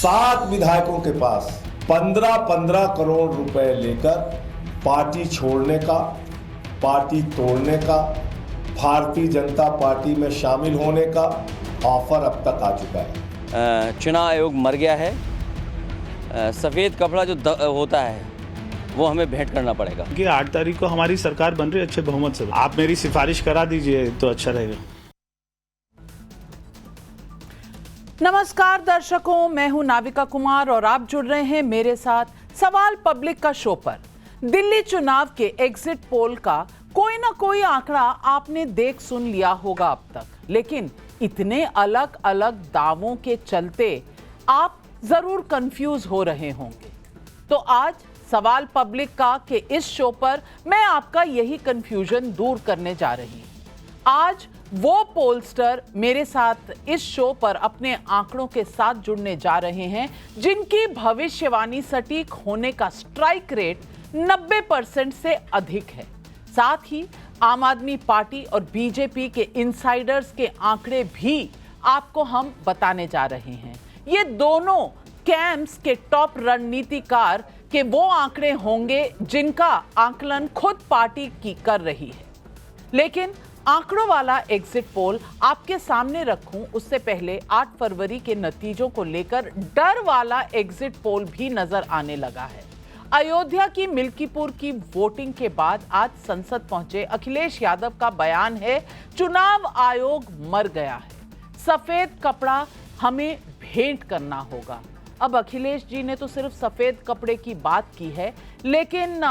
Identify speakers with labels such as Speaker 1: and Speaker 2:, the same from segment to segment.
Speaker 1: 7 विधायकों के पास 15-15 करोड़ रुपए लेकर पार्टी छोड़ने का, पार्टी तोड़ने का, भारतीय जनता पार्टी में शामिल होने का ऑफर अब तक आ चुका है।
Speaker 2: चुनाव आयोग मर गया है। सफ़ेद कपड़ा जो होता है वो हमें भेंट करना पड़ेगा
Speaker 3: कि 8 तारीख को हमारी सरकार बन रही है अच्छे बहुमत से। आप मेरी सिफारिश करा दीजिए तो अच्छा रहेगा।
Speaker 4: नमस्कार दर्शकों, मैं हूं नाविका कुमार और आप जुड़ रहे हैं मेरे साथ सवाल पब्लिक का शो पर। दिल्ली चुनाव के एग्जिट पोल का कोई ना कोई आंकड़ा आपने देख सुन लिया होगा अब तक, लेकिन इतने अलग अलग दावों के चलते आप जरूर कंफ्यूज हो रहे होंगे। तो आज सवाल पब्लिक का के इस शो पर मैं आपका यही कंफ्यूजन दूर करने जा रही हूं। आज वो पोलस्टर मेरे साथ इस शो पर अपने आंकड़ों के साथ जुड़ने जा रहे हैं जिनकी भविष्यवाणी सटीक होने का स्ट्राइक रेट 90% से अधिक है। साथ ही आम आदमी पार्टी और बीजेपी के इनसाइडर्स के आंकड़े भी आपको हम बताने जा रहे हैं। ये दोनों कैंप्स के टॉप रणनीतिकार के वो आंकड़े होंगे जिनका आकलन खुद पार्टी की कर रही है। लेकिन आंकड़ों वाला एग्जिट पोल आपके सामने रखूं उससे पहले 8 फरवरी के नतीजों को लेकर डर वाला एग्जिट पोल भी नजर आने लगा है। अयोध्या की मिल्कीपुर की वोटिंग के बाद आज संसद पहुंचे अखिलेश यादव का बयान है, चुनाव आयोग मर गया है, सफेद कपड़ा हमें भेंट करना होगा। अब अखिलेश जी ने तो सिर्फ सफेद कपड़े की बात की है, लेकिन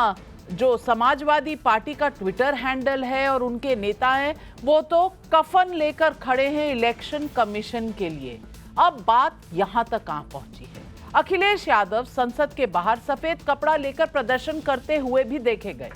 Speaker 4: जो समाजवादी पार्टी का ट्विटर हैंडल है और उनके नेता हैं वो तो कफन लेकर खड़े हैं इलेक्शन कमीशन के लिए। अब बात यहां तक आ पहुंची है। अखिलेश यादव संसद के बाहर सफेद कपड़ा लेकर प्रदर्शन करते हुए भी देखे गए।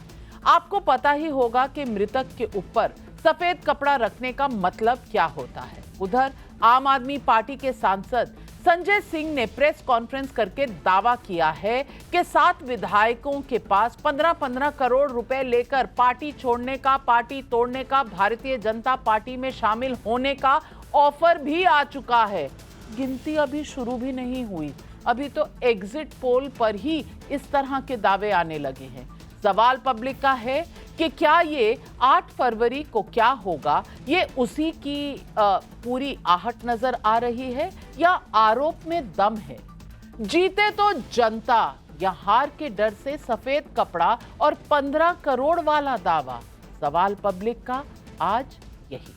Speaker 4: आपको पता ही होगा कि मृतक के ऊपर सफेद कपड़ा रखने का मतलब क्या होता है। उधर आम आदमी पार्टी के सांसद संजय सिंह ने प्रेस कॉन्फ्रेंस करके दावा किया है कि 7 विधायकों के पास 15-15 करोड़ रुपए लेकर पार्टी छोड़ने का, पार्टी तोड़ने का, भारतीय जनता पार्टी में शामिल होने का ऑफर भी आ चुका है। गिनती अभी शुरू भी नहीं हुई, अभी तो एग्जिट पोल पर ही इस तरह के दावे आने लगे हैं। सवाल पब्लिक का है कि क्या ये 8 फरवरी को क्या होगा, ये उसी की पूरी आहट नजर आ रही है या आरोप में दम है। जीते तो जनता या हार के डर से सफेद कपड़ा और 15 करोड़ वाला दावा। सवाल पब्लिक का आज यही।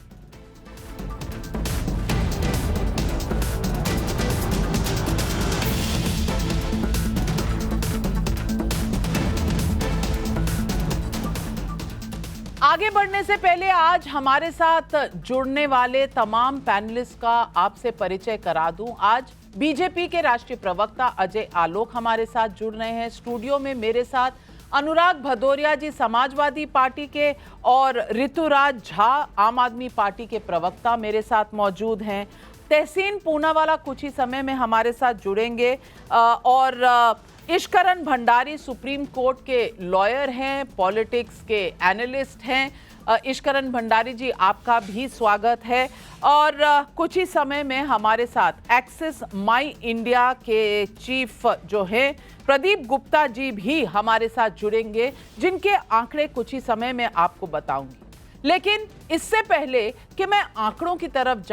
Speaker 4: आगे बढ़ने से पहले आज हमारे साथ जुड़ने वाले तमाम पैनलिस्ट का आपसे परिचय करा दूं। आज बीजेपी के राष्ट्रीय प्रवक्ता अजय आलोक हमारे साथ जुड़ रहे हैं। स्टूडियो में मेरे साथ अनुराग भदौरिया जी समाजवादी पार्टी के और ऋतुराज झा आम आदमी पार्टी के प्रवक्ता मेरे साथ मौजूद हैं। तहसीन पूनावाला कुछ ही समय में हमारे साथ जुड़ेंगे और इश्करण भंडारी सुप्रीम कोर्ट के लॉयर हैं, पॉलिटिक्स के एनालिस्ट हैं। इश्करण भंडारी जी, आपका भी स्वागत है। और कुछ ही समय में हमारे साथ एक्सिस माई इंडिया के चीफ जो हैं प्रदीप गुप्ता जी भी हमारे साथ जुड़ेंगे, जिनके आंकड़े कुछ ही समय में आपको बताऊंगी। लेकिन इससे पहले कि मैं आंकड़ों की तरफ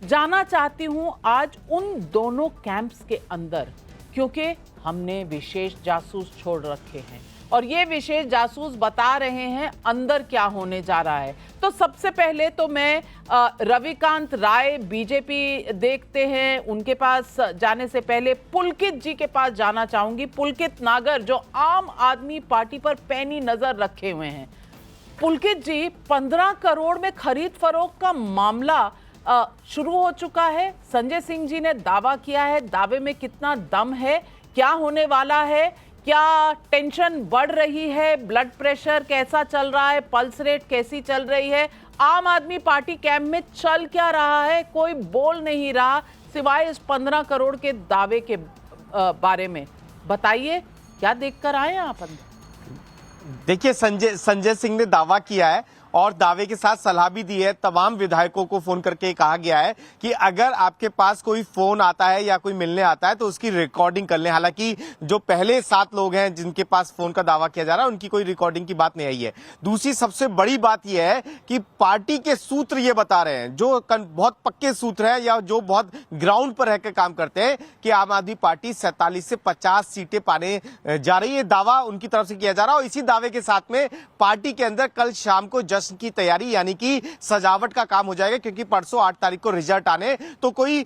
Speaker 4: जाना चाहती हूं आज उन दोनों कैंप्स के अंदर, क्योंकि हमने विशेष जासूस छोड़ रखे हैं और ये विशेष जासूस बता रहे हैं अंदर क्या होने जा रहा है। तो सबसे पहले तो मैं रविकांत राय बीजेपी देखते हैं, उनके पास जाने से पहले पुलकित जी के पास जाना चाहूंगी। पुलकित नागर जो आम आदमी पार्टी पर पैनी नजर रखे हुए हैं। पुलकित जी, 15 करोड़ में खरीद फरोख्त का मामला शुरू हो चुका है। संजय सिंह जी ने दावा किया है, दावे में कितना दम है, क्या होने वाला है, क्या टेंशन बढ़ रही है, ब्लड प्रेशर कैसा चल रहा है, पल्स रेट कैसी चल रही है, आम आदमी पार्टी कैंप में चल क्या रहा है, कोई बोल नहीं रहा सिवाय इस 15 करोड़ के दावे के बारे में। बताइए क्या देखकर आए आप अंदर?
Speaker 5: देखिए, संजय सिंह ने दावा किया है और दावे के साथ सलाह भी दी है। तमाम विधायकों को फोन करके कहा गया है कि अगर आपके पास कोई फोन आता है या कोई मिलने आता है तो उसकी रिकॉर्डिंग कर लें। हालांकि जो पहले 7 लोग हैं जिनके पास फोन का दावा किया जा रहा है उनकी कोई रिकॉर्डिंग की बात नहीं आई है। दूसरी सबसे बड़ी बात यह है कि पार्टी के सूत्र ये बता रहे हैं, जो बहुत पक्के सूत्र हैं या जो बहुत ग्राउंड पर रहकर काम करते हैं, कि आम आदमी पार्टी 47 से 50 सीटें पाने जा रही है। दावा उनकी तरफ से किया जा रहा है और इसी दावे के साथ में पार्टी के अंदर कल शाम को जश्न की तैयारी यानी कि सजावट का काम हो जाएगा, क्योंकि परसों 8 तारीख को रिजल्ट आने तो कोई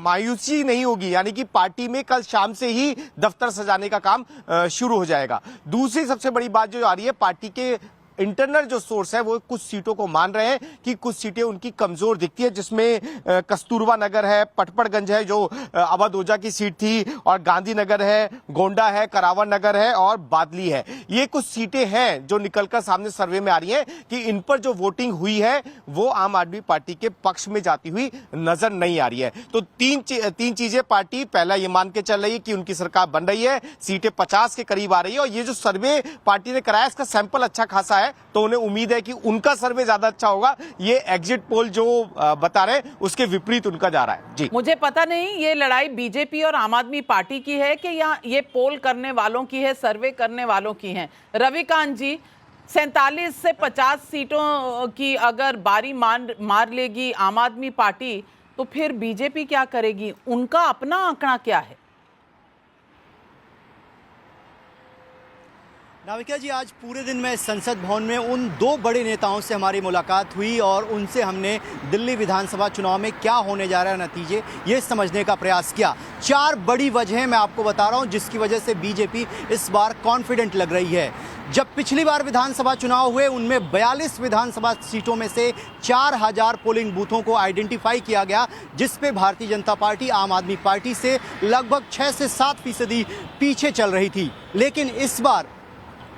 Speaker 5: मायूसी नहीं होगी, यानी कि पार्टी में कल शाम से ही दफ्तर सजाने का काम शुरू हो जाएगा। दूसरी सबसे बड़ी बात जो आ रही है, पार्टी के इंटरनल जो सोर्स है वो कुछ सीटों को मान रहे हैं कि कुछ सीटें उनकी कमजोर दिखती है, जिसमें कस्तूरबा नगर है, पटपड़गंज है जो अवध ओझा की सीट थी, और गांधीनगर है, गोंडा है, करावन नगर है और बादली है। ये कुछ सीटें हैं जो निकलकर सामने सर्वे में आ रही हैं कि इन पर जो वोटिंग हुई है वो आम आदमी पार्टी के पक्ष में जाती हुई नजर नहीं आ रही है। तो तीन चीजें पार्टी पहला ये मान के चल रही है कि उनकी सरकार बन रही है, सीटें 50 के करीब आ रही है, और ये जो सर्वे पार्टी ने कराया इसका सैंपल अच्छा खासा है, तो उन्हें उम्मीद है कि उनका सर्वे ज्यादा अच्छा होगा। ये एग्जिट पोल जो बता रहे हैं उसके विपरीत उनका जा रहा है। जी,
Speaker 4: मुझे पता नहीं ये लड़ाई बीजेपी और आम आदमी पार्टी की है कि यहाँ ये पोल करने वालों की है, सर्वे करने वालों की है। रविकांत जी, 47 से 50 सीटों की अगर बारी मार लेगी आम आदमी पार्टी, तो फिर बीजेपी क्या करेगी? उनका अपना आंकड़ा क्या है?
Speaker 6: नाविका जी, आज पूरे दिन में संसद भवन में उन 2 बड़े नेताओं से हमारी मुलाकात हुई और उनसे हमने दिल्ली विधानसभा चुनाव में क्या होने जा रहा है नतीजे ये समझने का प्रयास किया। 4 बड़ी वजहें मैं आपको बता रहा हूं जिसकी वजह से बीजेपी इस बार कॉन्फिडेंट लग रही है। जब पिछली बार विधानसभा चुनाव हुए उनमें 42 विधानसभा सीटों में से 4000 पोलिंग बूथों को आइडेंटिफाई किया गया, जिसपे भारतीय जनता पार्टी आम आदमी पार्टी से लगभग 6 से 7% पीछे चल रही थी। लेकिन इस बार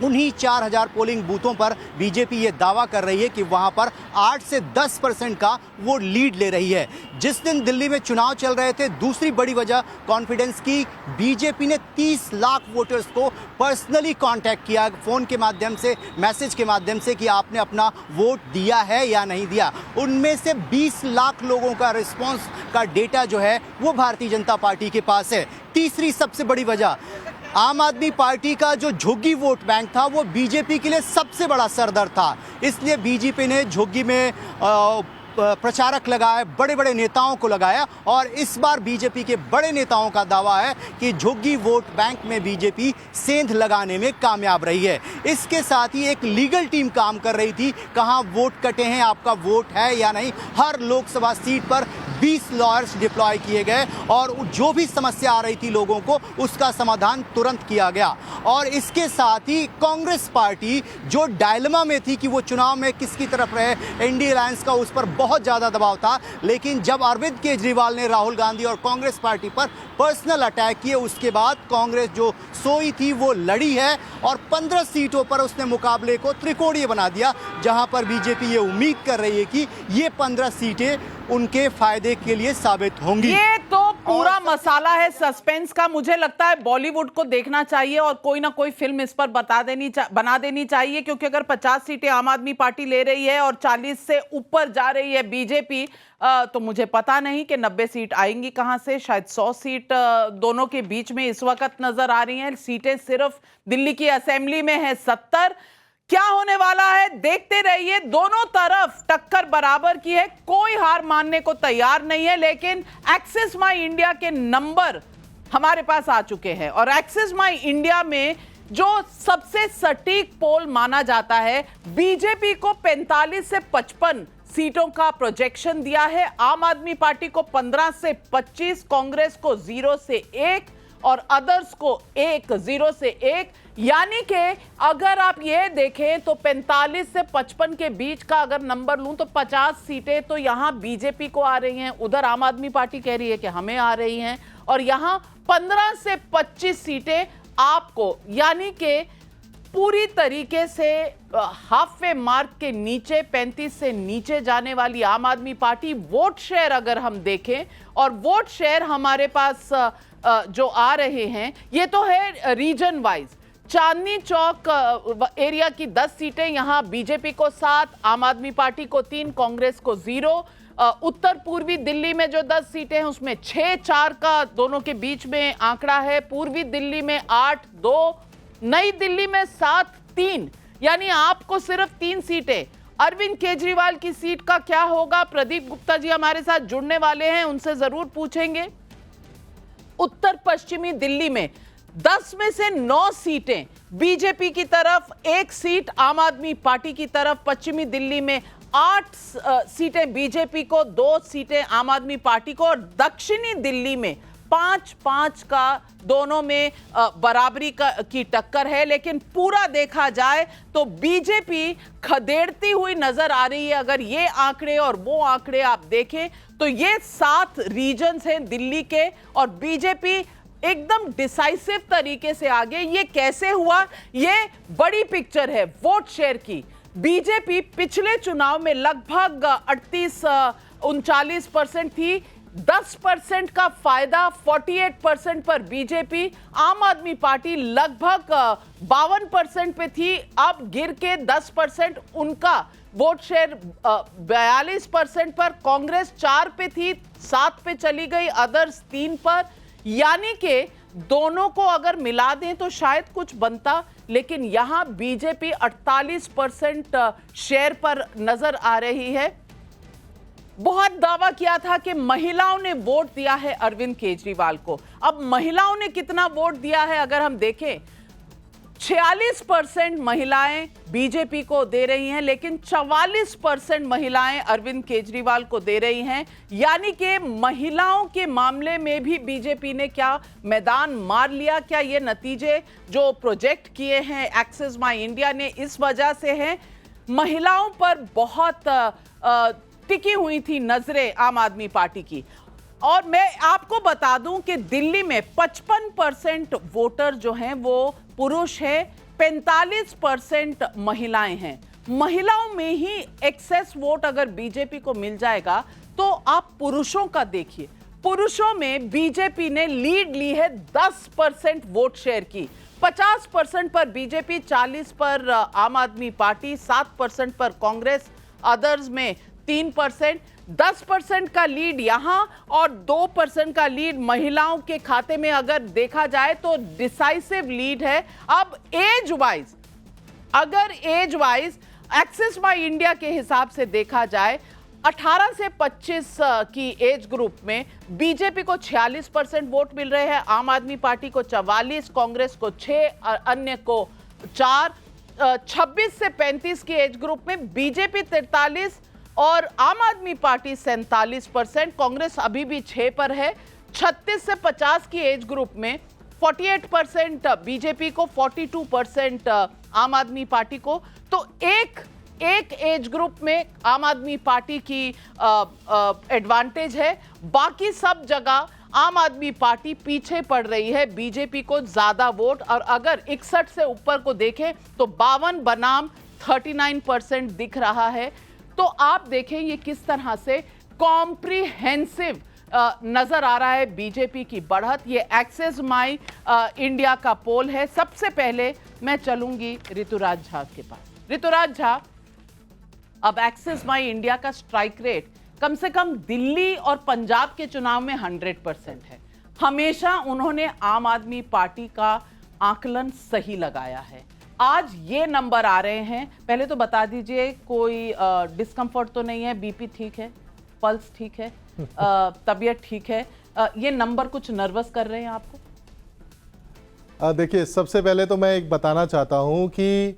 Speaker 6: उन्हीं 4000 पोलिंग बूथों पर बीजेपी ये दावा कर रही है कि वहां पर 8 से 10% का वो लीड ले रही है। जिस दिन दिल्ली में चुनाव चल रहे थे, दूसरी बड़ी वजह कॉन्फिडेंस की, बीजेपी ने 30 लाख वोटर्स को पर्सनली कांटेक्ट किया, फोन के माध्यम से, मैसेज के माध्यम से, कि आपने अपना वोट दिया है या नहीं दिया। उनमें से 20 लाख लोगों का रिस्पॉन्स का डेटा जो है वो भारतीय जनता पार्टी के पास है। तीसरी सबसे बड़ी वजह, आम आदमी पार्टी का जो झुग्गी वोट बैंक था वो बीजेपी के लिए सबसे बड़ा सरदर्द था, इसलिए बीजेपी ने झुग्गी में प्रचारक लगाए, बड़े बड़े नेताओं को लगाया, और इस बार बीजेपी के बड़े नेताओं का दावा है कि झुग्गी वोट बैंक में बीजेपी सेंध लगाने में कामयाब रही है। इसके साथ ही एक लीगल टीम काम कर रही थी, कहां वोट कटे हैं, आपका वोट है या नहीं। हर लोकसभा सीट पर 20 लॉयर्स डिप्लॉय किए गए और जो भी समस्या आ रही थी लोगों को उसका समाधान तुरंत किया गया। और इसके साथ ही कांग्रेस पार्टी जो डायलेमा में थी कि वो चुनाव में किसकी तरफ रहे, एनडीए अलायंस का उस पर बहुत ज़्यादा दबाव था, लेकिन जब अरविंद केजरीवाल ने राहुल गांधी और कांग्रेस पार्टी पर पर्सनल अटैक किए, उसके बाद कांग्रेस जो सोई थी वो लड़ी है और 15 सीटों पर उसने मुकाबले को त्रिकोणीय बना दिया, जहां पर बीजेपी ये उम्मीद कर रही है कि ये 15 सीटें उनके फायदे के लिए साबित होंगी।
Speaker 4: ये तो पूरा मसाला है सस्पेंस का। मुझे लगता है बॉलीवुड को देखना चाहिए और कोई ना कोई फिल्म इस पर बना देनी चाहिए, क्योंकि अगर 50 सीटें आम आदमी पार्टी ले रही है और 40 से ऊपर जा रही है बीजेपी, तो मुझे पता नहीं कि 90 सीट आएंगी कहां से। शायद 100 सीट दोनों के बीच में इस वक्त नजर आ रही हैं। सीटें सिर्फ दिल्ली की असेंबली में है 70। क्या होने वाला है देखते रहिए। दोनों तरफ टक्कर बराबर की है, कोई हार मानने को तैयार नहीं है, लेकिन एक्सिस माई इंडिया के नंबर हमारे पास आ चुके हैं और एक्सिस माई इंडिया में जो सबसे सटीक पोल माना जाता है, बीजेपी को 45 से 55 सीटों का प्रोजेक्शन दिया है, आम आदमी पार्टी को 15 से 25, कांग्रेस को 0 से 1 और अदर्स को 0 से 1। यानी कि अगर आप ये देखें तो 45 से 55 के बीच का अगर नंबर लूं तो 50 सीटें तो यहां बीजेपी को आ रही हैं, उधर आम आदमी पार्टी कह रही है कि हमें आ रही हैं, और यहां 15 से 25 सीटें आपको, यानी कि पूरी तरीके से हाफ वे मार्क के नीचे, 35 से नीचे जाने वाली आम आदमी पार्टी। वोट शेयर अगर हम देखें, और वोट शेयर हमारे पास जो आ रहे हैं ये तो है region wise. Chandni Chowk area की 10 सीटें, यहां बीजेपी को 7, आम आदमी पार्टी को 3, कांग्रेस को 0। उत्तर पूर्वी दिल्ली में जो 10 सीटें हैं उसमें 6-4 का दोनों के बीच में आंकड़ा है। पूर्वी दिल्ली में 8-2, नई दिल्ली में 7-3, यानी आपको सिर्फ 3 सीटें। अरविंद केजरीवाल की सीट का क्या होगा? प्रदीप गुप्ता जी हमारे साथ जुड़ने वाले हैं, उनसे जरूर पूछेंगे। उत्तर पश्चिमी दिल्ली में 10 में से 9 सीटें बीजेपी की तरफ, 1 सीट आम आदमी पार्टी की तरफ। पश्चिमी दिल्ली में 8 सीटें बीजेपी को, 2 सीटें आम आदमी पार्टी को, और दक्षिणी दिल्ली में 5-5 का दोनों में बराबरी की टक्कर है। लेकिन पूरा देखा जाए तो बीजेपी खदेड़ती हुई नजर आ रही है। अगर ये आंकड़े और वो आंकड़े आप देखें तो ये 7 रीजन्स हैं दिल्ली के, और बीजेपी एकदम डिसाइसिव तरीके से आगे। ये कैसे हुआ? ये बड़ी पिक्चर है वोट शेयर की। बीजेपी पिछले चुनाव में लगभग 38-39% थी, 10% का फायदा 48% पर बीजेपी। आम आदमी पार्टी लगभग 52% पे थी, अब गिर के 10%, उनका वोट शेयर 42% पर। कांग्रेस 4 पे थी, 7 पे चली गई, अदर्स 3 पर। यानी कि दोनों को अगर मिला दें तो शायद कुछ बनता, लेकिन यहां बीजेपी 48% शेयर पर नजर आ रही है। बहुत दावा किया था कि महिलाओं ने वोट दिया है अरविंद केजरीवाल को। अब महिलाओं ने कितना वोट दिया है अगर हम देखें, 46% महिलाएं बीजेपी को दे रही हैं, लेकिन 44% महिलाएं अरविंद केजरीवाल को दे रही हैं। यानी कि महिलाओं के मामले में भी बीजेपी ने क्या मैदान मार लिया? क्या ये नतीजे जो प्रोजेक्ट किए हैं एक्सेस माई इंडिया ने इस वजह से हैं? महिलाओं पर बहुत टिकी हुई थी नजरें आम आदमी पार्टी की। और मैं आपको बता दूं कि दिल्ली में 55% वोटर जो हैं वो पुरुष हैं, 45% महिलाएं हैं। महिलाओं में ही एक्सेस वोट अगर बीजेपी को मिल जाएगा तो आप पुरुषों का देखिए। पुरुषों में बीजेपी ने लीड ली है 10% वोट शेयर की। 50% पर बीजेपी, 40% पर आम आदमी पार्टी, 7% पर कांग्रेस, अदर्स में 3%। 10% का लीड यहां और 2% का लीड महिलाओं के खाते में अगर देखा जाए तो डिसाइसिव लीड है। अब एज वाइज, अगर एज वाइज एक्सेस माई इंडिया के हिसाब से देखा जाए, 18 से 25 की एज ग्रुप में बीजेपी को 46% वोट मिल रहे हैं, आम आदमी पार्टी को 44, कांग्रेस को 6, अन्य को 4। 26 से 35 की एज ग्रुप में बीजेपी 43 और आम आदमी पार्टी 47%, कांग्रेस अभी भी 6 पर है। 36 से 50 की एज ग्रुप में 48% बीजेपी को, 42% आम आदमी पार्टी को। तो एक एज ग्रुप में आम आदमी पार्टी की एडवांटेज है, बाकी सब जगह आम आदमी पार्टी पीछे पड़ रही है, बीजेपी को ज्यादा वोट। और अगर 61 से ऊपर को देखें तो 52 बनाम 39% दिख रहा है। तो आप देखें ये किस तरह से कॉम्प्रिहेंसिव नजर आ रहा है बीजेपी की बढ़त। ये एक्सेस माई इंडिया का पोल है। सबसे पहले मैं चलूंगी ऋतुराज झा के पास। ऋतुराज झा, अब एक्सेस माई इंडिया का स्ट्राइक रेट कम से कम दिल्ली और पंजाब के चुनाव में 100% है। हमेशा उन्होंने आम आदमी पार्टी का आकलन सही लगाया है। आज ये नंबर आ रहे हैं, पहले तो बता दीजिए कोई डिस्कम्फर्ट तो नहीं है? बीपी ठीक है, पल्स ठीक है, तबीयत ठीक है? ये नंबर कुछ नर्वस कर रहे हैं आपको?
Speaker 7: देखिए, सबसे पहले तो मैं एक बताना चाहता हूं कि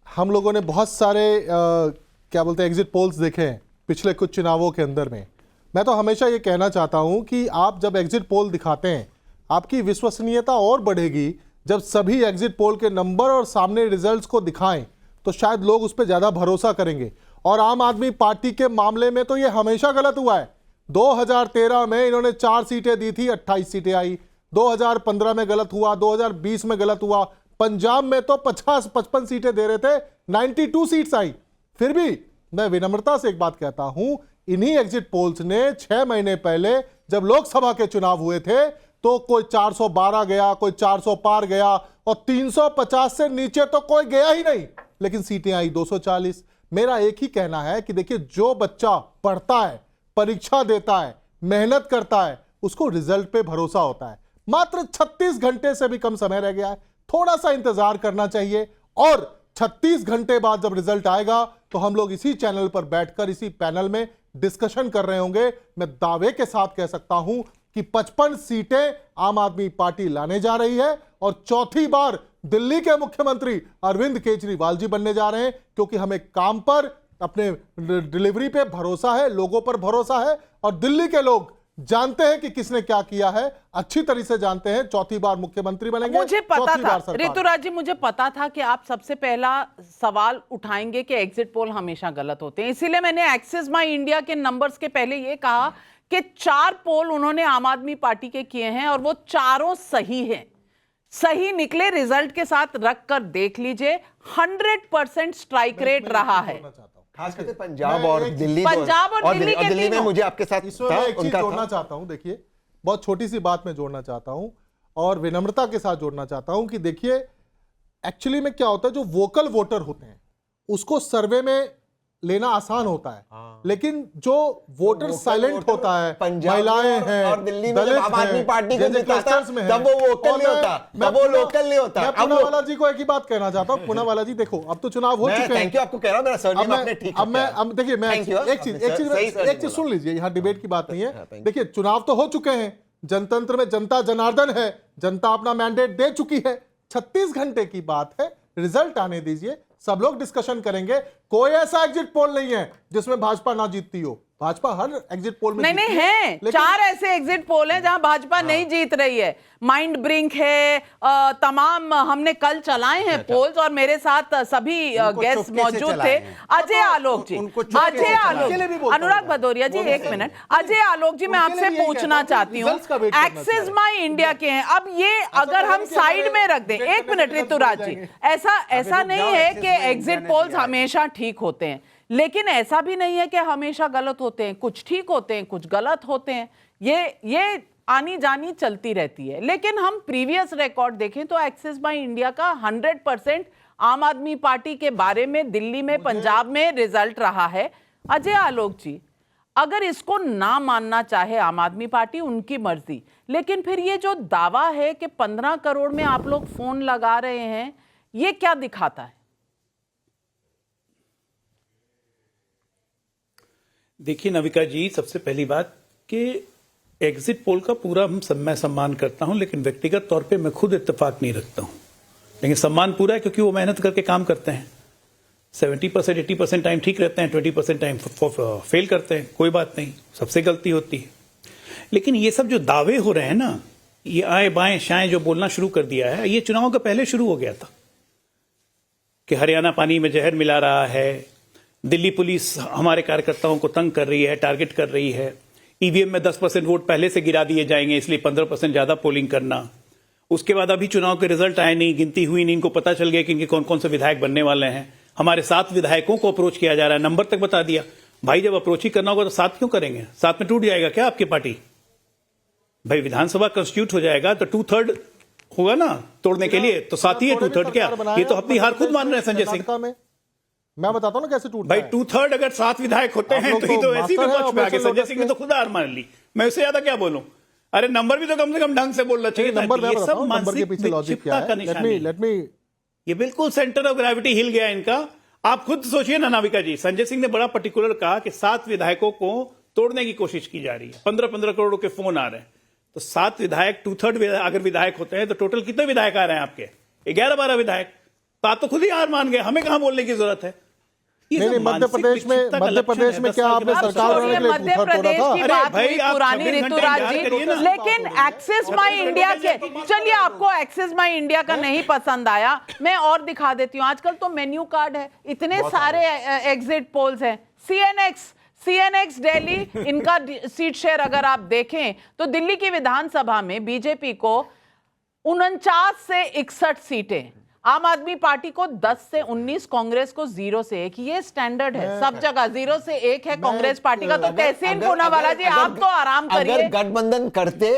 Speaker 7: हम लोगों ने बहुत सारे क्या बोलते हैं एग्जिट पोल्स देखे हैं पिछले कुछ चुनावों के अंदर में। मैं तो हमेशा ये कहना चाहता हूं कि आप जब एग्जिट पोल दिखाते हैं आपकी विश्वसनीयता और बढ़ेगी जब सभी एग्जिट पोल के नंबर और सामने रिजल्ट्स को दिखाएं, तो शायद लोग उस पर ज़्यादा भरोसा करेंगे। और आम आदमी पार्टी के मामले में तो ये हमेशा गलत हुआ है। 2013 में इन्होंने 4 सीटें दी थी, 28 सीटें आई। 2015 में गलत हुआ, 2020 में गलत हुआ। पंजाब में तो 50-55 सीटें दे रहे थे, 92 सीट्स आई। फिर भी मैं विनम्रता से एक बात कहता हूं, इन्हीं एग्जिट पोल्स ने 6 महीने पहले जब लोकसभा के चुनाव हुए थे तो कोई 412 गया, कोई 400 पार गया और 350 से नीचे तो कोई गया ही नहीं, लेकिन सीटें आई 240। मेरा एक ही कहना है कि देखिए, जो बच्चा पढ़ता है, परीक्षा देता है, मेहनत करता है, उसको रिजल्ट पे भरोसा होता है। मात्र 36 घंटे से भी कम समय रह गया है, थोड़ा सा इंतजार करना चाहिए और 36 घंटे बाद जब रिजल्ट आएगा तो हम लोग इसी चैनल पर बैठकर इसी पैनल में डिस्कशन कर रहे होंगे। मैं दावे के साथ कह सकता हूं कि 55 सीटें आम आदमी पार्टी लाने जा रही है और चौथी बार दिल्ली के मुख्यमंत्री अरविंद केजरीवाल जी बनने जा रहे हैं, क्योंकि हमें काम पर, अपने डिलीवरी पे भरोसा है, लोगों पर भरोसा है और दिल्ली के लोग जानते हैं कि किसने क्या किया है, अच्छी तरह से जानते हैं। चौथी बार मुख्यमंत्री बनेंगे,
Speaker 4: मुझे पता
Speaker 7: चौथी बार
Speaker 4: था
Speaker 7: सरकार।
Speaker 4: ऋतुराज जी, मुझे पता था कि आप सबसे पहला सवाल उठाएंगे कि एग्जिट पोल हमेशा गलत होते हैं, इसीलिए मैंने एक्सिस माई इंडिया के नंबर्स के पहले ये कहा कि 4 पोल उन्होंने आम आदमी पार्टी के किए हैं और वो चारों सही हैं, सही निकले। रिजल्ट के साथ रख कर देख लीजिए, 100% स्ट्राइक रेट रहा है।
Speaker 5: खास करके पंजाब और दिल्ली,
Speaker 4: पंजाब और दिल्ली के
Speaker 5: दिल्ली में
Speaker 4: तीनों।
Speaker 5: मुझे आपके साथ
Speaker 7: इसमें मैं एक चीज जोड़ना चाहता हूं। देखिए, बहुत छोटी सी बात मैं जोड़ना चाहता हूं और विनम्रता के साथ जोड़ना चाहता हूं कि देखिए, एक्चुअली में क्या होता है, जो वोकल वोटर होते हैं उसको सर्वे में लेना आसान होता है, लेकिन जो वोटर साइलेंट होता है, महिलाएं हैं
Speaker 5: और दिल्ली में
Speaker 7: दलित
Speaker 5: जब आम आदमी
Speaker 7: हैं,
Speaker 5: पार्टी को
Speaker 7: जैसे
Speaker 5: जिताता,
Speaker 7: क्लस्टर्स में हैं,
Speaker 5: तब वो वोकल
Speaker 7: और
Speaker 5: नहीं होता, तब वो लोकल नहीं होता।
Speaker 7: मैं
Speaker 5: अब
Speaker 7: पूनावाला जी को एक ही बात कहना चाहता हूं। पूनावाला जी, देखो, अब तो चुनाव हो चुके हैं।
Speaker 5: थैंक यू आपको कह रहा हूं, मेरा सरनेम आपने ठीक
Speaker 7: अब देखिए, मैं एक चीज सुन लीजिए, यहाँ डिबेट की बात नहीं है। देखिए, चुनाव तो हो चुके हैं, जनतंत्र में जनता जनार्दन है, जनता अपना मैंडेट दे चुकी है। 36 घंटे की बात है, रिजल्ट आने दीजिए, सब लोग डिस्कशन करेंगे। कोई ऐसा एग्जिट पोल नहीं है जिसमें भाजपा ना जीतती हो, भाजपा हर एग्जिट पोल में
Speaker 4: नहीं
Speaker 7: जीतती
Speaker 4: है,
Speaker 7: लेकिन
Speaker 4: 4 ऐसे एग्जिट पोल हैं जहां भाजपा नहीं जीत रही है। माइंड ब्रिंक है, तमाम हमने कल चलाए हैं पोल्स और मेरे साथ सभी गेस्ट मौजूद थे। अजय आलोक जी, अजय आलोक, अनुराग भदौरिया जी, एक मिनट। अजय आलोक जी, मैं आपसे पूछना चाहती हूँ, एक्सिस माई इंडिया के हैं, अब ये अगर हम साइड में रख दें, एक मिनट ऋतुराज जी, ऐसा नहीं है कि एग्जिट पोल्स हमेशा ठीक होते हैं, लेकिन ऐसा भी नहीं है कि हमेशा गलत होते हैं, कुछ ठीक होते हैं, कुछ गलत होते हैं, ये आनी जानी चलती रहती है। लेकिन हम प्रीवियस रिकॉर्ड देखें तो एक्सिस माई इंडिया का 100% आम आदमी पार्टी के बारे में दिल्ली में, पंजाब में रिजल्ट रहा है। अजय आलोक जी, अगर इसको ना मानना चाहे आम आदमी पार्टी, उनकी मर्जी, लेकिन फिर ये जो दावा है कि 15 करोड़ में आप लोग फोन लगा रहे हैं, ये क्या दिखाता है?
Speaker 3: देखिए नविका जी, सबसे पहली बात कि एग्जिट पोल का पूरा मैं सम्मान करता हूं, लेकिन व्यक्तिगत तौर पे मैं खुद इत्तेफाक नहीं रखता हूं। लेकिन सम्मान पूरा है क्योंकि वो मेहनत करके काम करते हैं। 70% 80% टाइम ठीक रहते हैं, 20% टाइम फेल करते हैं, कोई बात नहीं, सबसे गलती होती है। लेकिन ये सब जो दावे हो रहे हैं ना, ये आए बाएं शाएं जो बोलना शुरू कर दिया है, ये चुनाव का पहले शुरू हो गया था कि हरियाणा पानी में जहर मिला रहा है, दिल्ली पुलिस हमारे कार्यकर्ताओं को तंग कर रही है, टारगेट कर रही है, ईवीएम में 10% वोट पहले से गिरा दिए जाएंगे, इसलिए 15% ज्यादा पोलिंग करना। उसके बाद अभी चुनाव के रिजल्ट आए नहीं, गिनती हुई नहीं, इनको पता चल गया कि इनके कौन कौन से विधायक बनने वाले हैं। हमारे 7 विधायकों को अप्रोच किया जा रहा है, नंबर तक बता दिया। भाई जब अप्रोच ही करना होगा तो 7 क्यों करेंगे? 7 में टूट जाएगा क्या आपकी पार्टी? भाई विधानसभा कंस्टिट्यूट हो जाएगा तो 2/3 होगा ना तोड़ने के लिए, तो 7 ही है, 2/3 क्या? ये तो अपनी हार खुद मान रहे हैं संजय सिंह।
Speaker 7: मैं बताता हूं ना कैसे टूटता
Speaker 3: भाई
Speaker 7: है।
Speaker 3: 2/3 अगर 7 विधायक होते हैं तो ये तो ऐसी विपक्ष में आगे संजय सिंह ने तो खुद हार मान ली। मैं उससे ज्यादा क्या बोलूं? अरे नंबर भी तो कम से कम ढंग से बोलना चाहिए।
Speaker 7: नंबर
Speaker 3: ये सब मानसिक विक्षिप्तता का निशानी है। ये बिल्कुल सेंटर ऑफ ग्रेविटी हिल गया इनका। आप खुद सोचिए ना नाविका जी, संजय सिंह ने बड़ा पर्टिकुलर कहा कि 7 विधायकों को तोड़ने की कोशिश की जा रही है, 15-15 करोड़ के फोन आ रहे हैं, तो 7 विधायक 2/3 अगर विधायक होते हैं तो टोटल कितने विधायक आ रहे हैं आपके? 11-12 विधायक। तो आप तो खुद ही हार मान गए, हमें कहां बोलने की जरूरत है?
Speaker 7: नहीं, मध्य प्रदेश में क्या आपने सरकार बनाने के लिए
Speaker 4: मध्य प्रदेश की बात हुई पुरानी ऋतुराज जी, लेकिन एक्सिस माई इंडिया के, चलिए आपको एक्सिस माई इंडिया का नहीं पसंद आया, मैं और दिखा देती हूँ। आजकल तो मेन्यू कार्ड है, इतने सारे एग्जिट पोल्स हैं। सीएनएक्स दिल्ली, इनका सीट शेयर अगर आप देखें तो दिल्ली की विधानसभा में बीजेपी को 49 से 61 सीटें, आम आदमी पार्टी को 10 से 19, कांग्रेस को 0 से 1। ये स्टैंडर्ड है सब जगह, 0 से 1 है कांग्रेस पार्टी का। तो कैसे इन पूनावाला जी, आप तो आराम करिए।
Speaker 5: अगर गठबंधन करते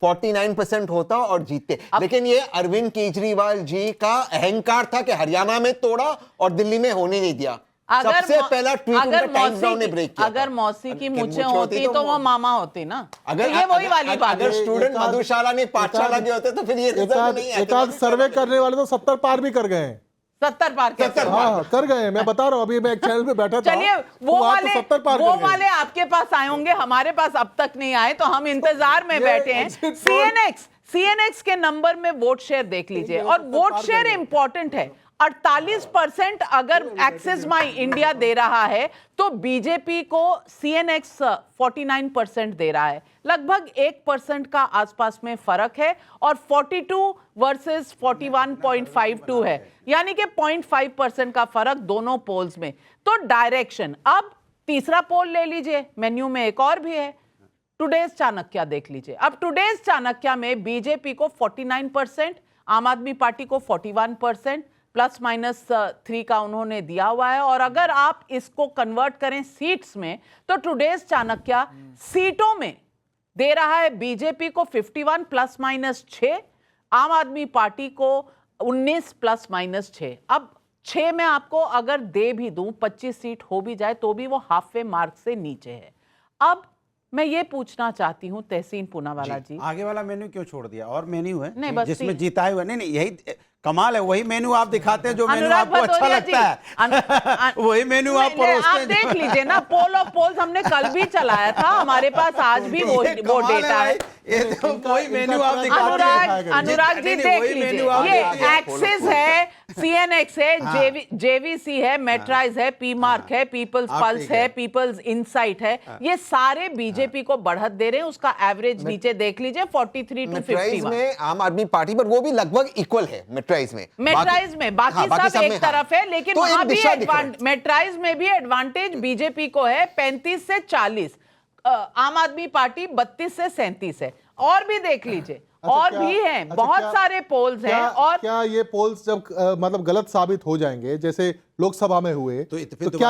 Speaker 8: 49% होता और जीतते। लेकिन ये अरविंद केजरीवाल जी का अहंकार था कि हरियाणा में तोड़ा और दिल्ली में होने नहीं दिया। सबसे पहला ट्वीट उनका टाइम्स नाउ ने ब्रेक किया।
Speaker 4: अगर मौसी की मुझे होती तो वो मामा होती ना।
Speaker 8: अगर
Speaker 4: तो ये वही वाली बात
Speaker 8: अगर स्टूडेंट मधुशाला ने पाठशाला के होते तो फिर ये रिजल्ट नहीं आता।
Speaker 7: एकाध सर्वे करने वाले तो 70 पार भी कर गए हैं।
Speaker 4: 70 पार कैसे?
Speaker 7: हाँ कर गए, मैं बता रहा हूँ, अभी मैं एक चैनल पे बैठा था।
Speaker 4: चलिए
Speaker 7: तो वहाँ तो 70 पार कर गए।
Speaker 4: वाले आपके पास आए होंगे, हमारे पास अब तक नहीं आए, तो हम इंतजार में बैठे हैं। सीएनएक्स के नंबर में वोट शेयर देख लीजिए, और वोट शेयर इंपॉर्टेंट है। 48% अगर एक्सिस माई इंडिया दे रहा है तो बीजेपी को सीएनएक्स 49% दे रहा है। लगभग 1% का आसपास में फर्क है, और 42 वर्सेस 41.52 है, यानी कि 0.5% का फर्क दोनों पोल्स में। तो डायरेक्शन। अब तीसरा पोल ले लीजिए, मेन्यू में एक और भी है, टुडेज चाणक्य देख लीजिए। अब टुडेज चाणक्य में बीजेपी को 49%, आम आदमी पार्टी को 41%, +-3 का उन्होंने दिया हुआ है। और अगर आप इसको कन्वर्ट करें सीट्स में, तो टुडेज चाणक्य सीटों में दे रहा है बीजेपी को 51 +-6, आम आदमी पार्टी को 19 +-6। अब 6 में आपको अगर दे भी दूं, 25 सीट हो भी जाए, तो भी वो हाफ वे मार्क से नीचे है। अब मैं ये पूछना चाहती हूँ तहसीन पूनावाला जी,
Speaker 9: आगे वाला मेन्यू क्यों छोड़ दिया? और मेन्यू है
Speaker 4: नहीं, बस
Speaker 9: जिसमें जीता हुआ? नहीं, यही कमाल है, वही मेन्यू आप दिखाते हैं जो मेन्यू
Speaker 4: अनुराग
Speaker 9: आपको अच्छा
Speaker 4: भदौरिया
Speaker 9: लगता है। वही मेन्यू आप परोसते
Speaker 4: आप
Speaker 9: हैं।
Speaker 4: देख लीजिए ना, पोल ऑफ पोल्स हमने कल भी चलाया था, हमारे पास आज भी वो डेटा है।
Speaker 9: ये तो वही मेन्यू आप दिखाते हैं।
Speaker 4: अनुराग जी देख लीजिए, ये एक्सिस है, सीएनएक्स है, जेवीसी है, मेट्राइज है, पी मार्क है, पीपल्स पल्स है, पीपल्स इनसाइट है, ये सारे बीजेपी को बढ़त दे रहे हैं। उसका एवरेज नीचे देख लीजिए 43 to 51
Speaker 8: में आम आदमी पार्टी पर वो भी लगभग इक्वल है मेट्राइज में
Speaker 4: बाकी सब एक तरफ है। लेकिन
Speaker 8: तो
Speaker 4: वहां भी
Speaker 8: भी
Speaker 4: मेट्राइज में भी एडवांटेज बीजेपी को है, 35 से 40, आम आदमी पार्टी 32 से 37 है। और भी देख लीजिए, और भी हैं, बहुत सारे पोल्स हैं। और
Speaker 7: क्या ये पोल्स जब मतलब गलत साबित हो जाएंगे, जैसे लोकसभा में हुए, तो क्या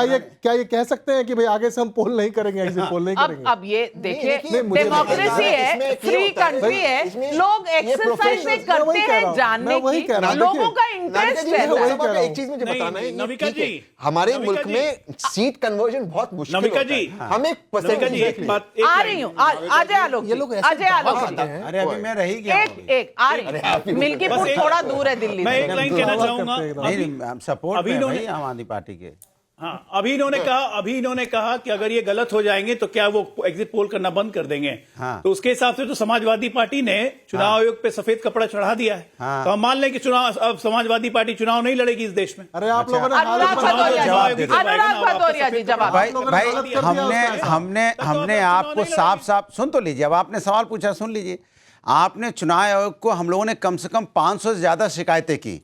Speaker 7: ये कह सकते हैं कि भाई आगे से हम पोल नहीं करेंगे, एग्जिट पोल नहीं करेंगे?
Speaker 4: अब ये देखिए, डेमोक्रेसी है, फ्री कंट्री है, लोग एक्सरसाइज करते हैं जानने की, लोगों का इंटरेस्ट है।
Speaker 8: एक चीज मुझे बताना है,
Speaker 3: नविका जी,
Speaker 8: हमारे मुल्क में सीट कन्वर्जन बहुत मुश्किल होता है। हम एक परसेंटेज
Speaker 4: आ रही हूँ, अजय आलोक, अजय आलोक,
Speaker 9: अरे अभी मैं रही गया
Speaker 4: एक आ रही, मिल्कीपुर थोड़ा दूर है दिल्ली
Speaker 3: मैं
Speaker 4: से।
Speaker 3: एक लाइन कहना चाहूंगा।
Speaker 9: नहीं, सपोर्ट में भाई आम आदमी पार्टी के।
Speaker 3: हाँ, अभी इन्होंने कहा कि अगर ये गलत हो जाएंगे तो क्या वो एग्जिट पोल करना बंद कर देंगे।
Speaker 9: हाँ।
Speaker 3: तो उसके हिसाब से तो समाजवादी पार्टी ने चुनाव आयोग पे सफेद कपड़ा चढ़ा दिया है।
Speaker 9: हाँ।
Speaker 3: तो हम मान लें कि अब समाजवादी पार्टी चुनाव नहीं लड़ेगी इस देश में।
Speaker 7: अरे आप लोगों ने
Speaker 4: अनुराग भदौरिया जी जवाब।
Speaker 9: भाई हमने आपको साफ सुन तो लीजिए। अब आपने सवाल पूछा, सुन लीजिए। आपने चुनाव आयोग को, हम लोगों ने कम से कम 500 से ज्यादा शिकायतें की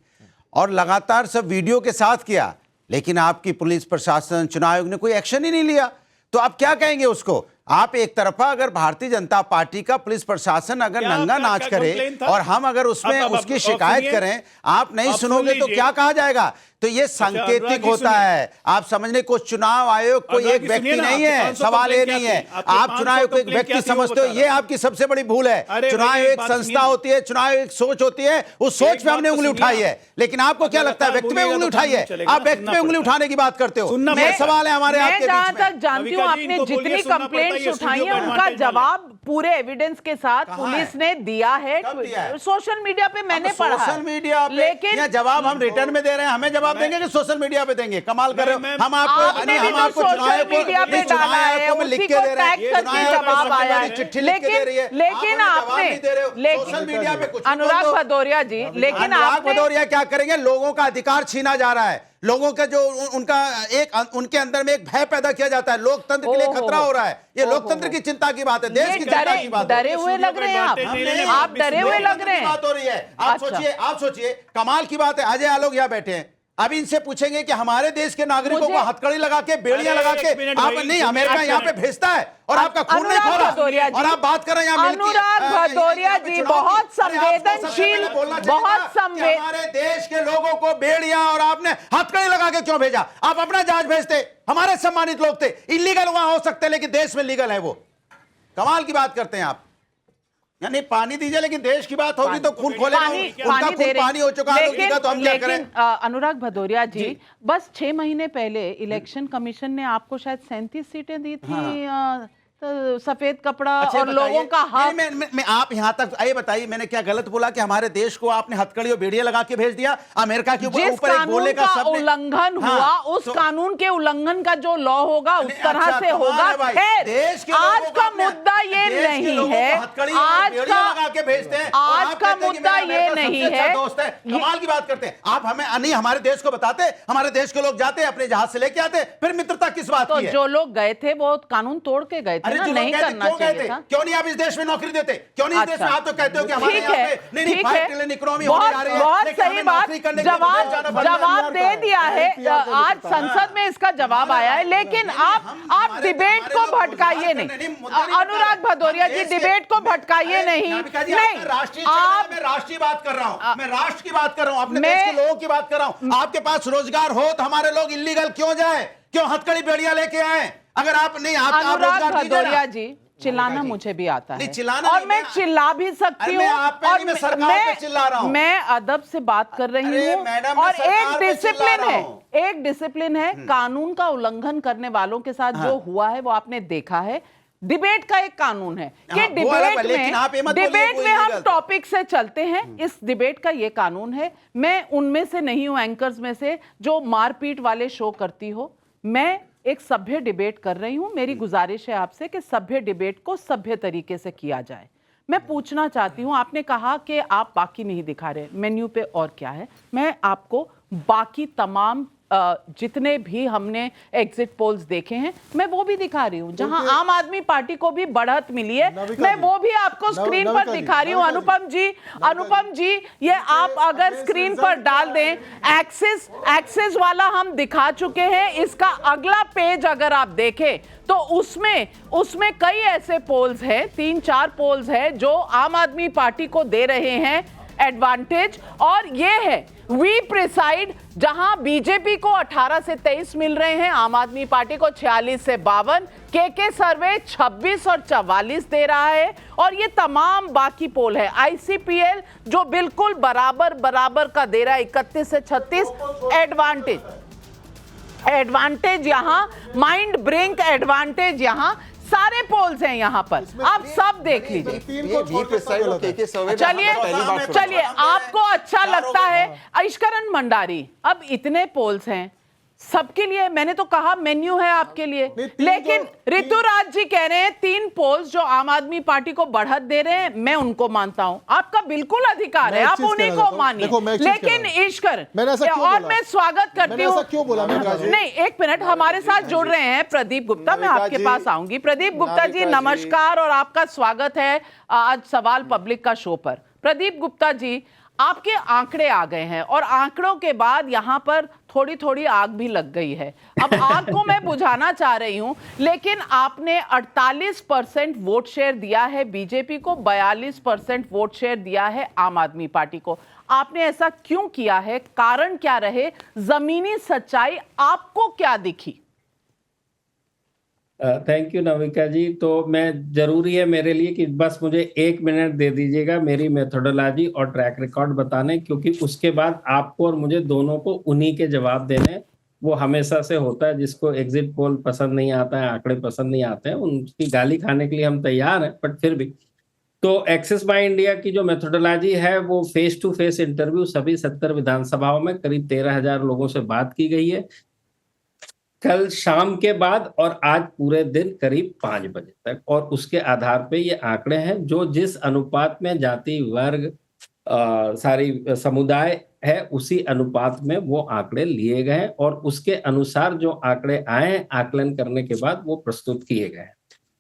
Speaker 9: और लगातार सब वीडियो के साथ किया, लेकिन आपकी पुलिस प्रशासन, चुनाव आयोग ने कोई एक्शन ही नहीं लिया। तो आप क्या कहेंगे उसको? आप एक तरफा अगर भारतीय जनता पार्टी का पुलिस प्रशासन अगर नंगा नाच करे और हम अगर उसमें उसकी शिकायत करें, आप नहीं सुनोगे तो क्या कहा जाएगा? तो ये सांकेतिक होता है। आप समझने को चुनाव आयोग कोई एक व्यक्ति नहीं है, सवाल ये नहीं है। आप चुनाव आयोग को एक व्यक्ति समझते हो, ये आपकी सबसे बड़ी भूल है। चुनाव आयोग एक संस्था होती है, चुनाव आयोग एक सोच होती है, उस सोच पे हमने उंगली उठाई है। लेकिन आपको क्या लगता है व्यक्ति में उंगली उठाई है? आप व्यक्ति में उंगली उठाने की बात करते हो। ये सवाल है हमारे आपके बीच में।
Speaker 4: जहां तक जानती हूँ, आपने जितनी कंप्लेंट्स उठाई है उनका जवाब पूरे एविडेंस के साथ पुलिस ने दिया है। सोशल मीडिया पे मैंने पढ़ा,
Speaker 9: सोशल मीडिया पे, लेकिन जवाब हम रिटर्न में दे रहे हैं, हमें जवाब देंगे कि सोशल मीडिया पे देंगे? कमाल कर रहे हो। हम आपको
Speaker 4: सोशल मीडिया पे डाला है, उसी को टैग करके जवाब आया है। लेकिन आपने
Speaker 9: सोशल मीडिया पे कुछ,
Speaker 4: अनुराग भदौरिया जी, लेकिन
Speaker 9: अनुराग भदौरिया क्या करेंगे? लोगों का अधिकार छीना जा रहा है, लोगों का जो उनके अंदर में एक भय पैदा किया जाता है, लोकतंत्र के लिए खतरा हो रहा है। ये लोकतंत्र की चिंता की बात है, देश की चिंता की बात है।
Speaker 4: डरे हुए लग रहे हैं आप डरे हुए लग रहे हैं।
Speaker 9: बात हो रही है। आप सोचिए कमाल की बात है। अजय आलोक यहाँ बैठे हैं, अब इनसे पूछेंगे कि हमारे देश के नागरिकों को हथकड़ी लगा के, बेड़ियां लगा के आप नहीं, अमेरिका यहाँ पे भेजता है और आपका खून नहीं खो रहा, और आप बात कर रहे हैं यहाँ।
Speaker 4: अनुराग भदौरिया जी बहुत संवेदनशील, बहुत
Speaker 9: हमारे देश के लोगों को बेड़ियां और आपने हथकड़ी लगा के क्यों भेजा? आप अपना जहाज भेजते, हमारे सम्मानित लोग थे। इलीगल वहां हो सकते लेकिन देश में लीगल है वो। कमाल की बात करते हैं आप। यानी पानी दीजिए, लेकिन देश की बात होगी तो खून खोलेगा। उनका
Speaker 4: पानी दे
Speaker 9: खून
Speaker 4: रहे
Speaker 9: पानी हो चुका है,
Speaker 4: लेकिन,
Speaker 9: तो हम क्या करें?
Speaker 4: अनुराग भदौरिया जी, बस 6 महीने पहले इलेक्शन कमीशन ने आपको शायद 37 सीटें दी थी। तो सफेद कपड़ा
Speaker 9: अच्छा,
Speaker 4: और लोगों का हक।
Speaker 9: मैं आप यहां तक आइए बताइए, मैंने क्या गलत बोला कि हमारे देश को आपने हथकड़ी और बेड़ियां लगा के भेज दिया? अमेरिका के ऊपर
Speaker 4: जिस
Speaker 9: एक बोले का
Speaker 4: कानून का उल्लंघन हुआ, उस कानून के उल्लंघन का जो लॉ होगा उस तरह से होगा। खैर, आज का मुद्दा ये नहीं है, आज का मुद्दा ये नहीं है।
Speaker 9: दोस्त है, कमाल की बात करते हैं आप। हमें नहीं, हमारे देश को बताते, हमारे देश के लोग जाते अपने जहाज से लेके आते, फिर मित्रता किस बात की है?
Speaker 4: जो लोग गए थे वो कानून तोड़ के गए थे ना, नहीं करना चाहिए था।
Speaker 9: क्यों नहीं आप इस देश में नौकरी देते? क्यों नहीं इस देश में? आप तो कहते हो कि हमारे यहाँ पे नहीं 5 ट्रिलियन इकोनॉमी होने जा रही है,
Speaker 4: बहुत
Speaker 9: लेकिन
Speaker 4: सही
Speaker 9: हमें
Speaker 4: बात,
Speaker 9: नौकरी करने के लिए विदेश जाना पड़ता है।
Speaker 4: जवाब दे दिया है। आज संसद में इसका जवाब आया है, लेकिन आप डिबेट को भटकाइए नहीं। अनुराग भदौरिया जी, डिबेट को भटकाइए नहीं।
Speaker 9: राष्ट्रीय मैं राष्ट्रीय बात कर रहा हूँ, मैं राष्ट्र की बात कर रहा हूँ, अपने देश के लोगों की बात कर रहा हूँ। आपके पास रोजगार हो तो हमारे लोग इलीगल क्यों जाए? क्यों हथकड़ी बेड़ियां लेके आए? अगर आप नहीं,
Speaker 4: अनुराग भदौरिया जी, चिल्लाना मुझे भी आता है,
Speaker 9: चिल्लाना
Speaker 4: और मैं चिल्ला भी सकती हूँ, और
Speaker 9: मैं सरकार पे चिल्ला रहा हूँ।
Speaker 4: मैं अदब से बात कर रही हूँ, और एक डिसिप्लिन है। कानून का उल्लंघन करने वालों के साथ जो हुआ है वो आपने देखा है। डिबेट का एक कानून है कि डिबेट में हम टॉपिक से चलते हैं। इस डिबेट का ये कानून है। मैं उनमें से नहीं हूं, एंकर्स में से, जो मारपीट वाले शो करती हो। मैं एक सभ्य डिबेट कर रही हूं। मेरी गुजारिश है आपसे कि सभ्य डिबेट को सभ्य तरीके से किया जाए। मैं पूछना चाहती हूं, आपने कहा कि आप बाकी नहीं दिखा रहे, मेन्यू पे और क्या है? मैं आपको बाकी तमाम जितने भी हमने एग्जिट पोल्स देखे हैं, मैं वो भी दिखा रही हूं। जहां आम आदमी पार्टी को भी बढ़त मिली है, मैं वो भी आपको स्क्रीन पर दिखा रही हूं। अनुपम जी, ये आप अगर स्क्रीन पर डाल दें, एक्सिस वाला हम दिखा चुके हैं। इसका अगला पेज अगर आप देखें तो उसमें कई ऐसे पोल्स हैं, 3-4 पोल्स हैं जो आम आदमी पार्टी को दे रहे हैं एडवांटेज। और ये है वी प्रिसाइड, जहां बीजेपी को 18 से 23 मिल रहे हैं, आम आदमी पार्टी को 46 से 52, के सर्वे 26 और 44 दे रहा है। और ये तमाम बाकी पोल है। आईसीपीएल जो बिल्कुल बराबर का दे रहा है 31 से 36 एडवांटेज यहां, माइंड ब्रिंक एडवांटेज यहां, सारे पोल्स हैं यहां पर, आप सब देख लीजिए। चलिए आपको अच्छा लगता है आयुष्करण मंडारी, अब इतने पोल्स हैं सबके लिए। मैंने तो कहा मेन्यू है आपके लिए, लेकिन ऋतुराज जी कह रहे हैं 3 पोल्स जो आम आदमी पार्टी को बढ़त दे रहे हैं, मैं उनको मानता हूं। आपका बिल्कुल अधिकार है, आप उन्हीं को मानिए, लेकिन ईश्वर, और मैं स्वागत करती हूँ। नहीं, एक मिनट, हमारे साथ जुड़ रहे हैं प्रदीप गुप्ता, मैं आपके पास आऊंगी। प्रदीप गुप्ता जी नमस्कार और आपका स्वागत है आज सवाल पब्लिक का शो पर। प्रदीप गुप्ता जी, आपके आंकड़े आ गए हैं और आंकड़ों के बाद यहां पर थोड़ी आग भी लग गई है। अब आग को मैं बुझाना चाह रही हूं, लेकिन आपने 48% वोट शेयर दिया है बीजेपी को, 42% वोट शेयर दिया है आम आदमी पार्टी को। आपने ऐसा क्यों किया है? कारण क्या रहे? जमीनी सच्चाई आपको क्या दिखी?
Speaker 10: थैंक यू नविका जी। तो मैं जरूरी है मेरे लिए कि बस मुझे 1 मिनट दे दीजिएगा मेरी मेथोडोलॉजी और ट्रैक रिकॉर्ड बताने, क्योंकि उसके बाद आपको और मुझे दोनों को उन्हीं के जवाब देने। वो हमेशा से होता है, जिसको एग्जिट पोल पसंद नहीं आता है, आंकड़े पसंद नहीं आते हैं, उनकी गाली खाने के लिए हम तैयार हैं, बट फिर भी। तो एक्सिस माई इंडिया की जो मेथोडोलॉजी है वो फेस टू फेस इंटरव्यू सभी 70 विधानसभाओं में करीब 13,000 लोगों से बात की गई है, कल शाम के बाद और आज पूरे दिन करीब 5 बजे तक। और उसके आधार पे ये आंकड़े हैं जो जिस अनुपात में जाति वर्ग सारी समुदाय है उसी अनुपात में वो आंकड़े लिए गए हैं, और उसके अनुसार जो आंकड़े आए हैं आकलन करने के बाद वो प्रस्तुत किए गए हैं।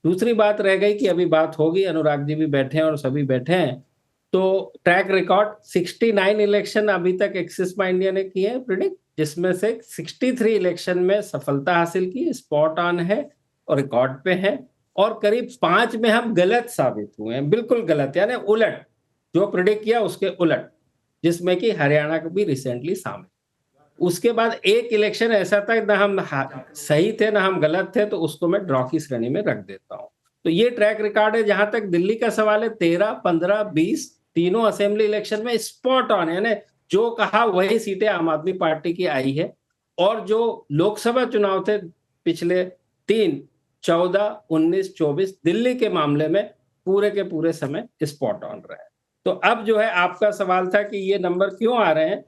Speaker 10: दूसरी बात रह गई कि अभी बात होगी, अनुराग जी भी बैठे हैं और सभी बैठे हैं, तो ट्रैक रिकॉर्ड 69 इलेक्शन अभी तक एक्सिस माई इंडिया ने किए हैं प्रिडिक्ट, जिसमें से 63 इलेक्शन में सफलता हासिल की, स्पॉट ऑन है और रिकॉर्ड पे है, और करीब 5 में हम गलत साबित हुए हैं, बिल्कुल गलत, यानी उलट, जो प्रिडिक्ट किया उसके उलट, जिसमें कि हरियाणा को भी रिसेंटली शामिल। उसके बाद एक इलेक्शन ऐसा था ना हम सही थे ना हम गलत थे, तो उसको मैं ड्रॉ की श्रेणी में रख देता हूँ। तो ये ट्रैक रिकॉर्ड है। जहां तक दिल्ली का सवाल है, 13, 15, 20 तीनों असेंबली इलेक्शन में स्पॉट ऑन, यानी जो कहा वही सीटें आम आदमी पार्टी की आई है। और जो लोकसभा चुनाव थे पिछले 3, 14, 19, 24 दिल्ली के मामले में पूरे के पूरे समय स्पॉट ऑन रहे। तो अब जो है आपका सवाल था कि ये नंबर क्यों आ रहे हैं,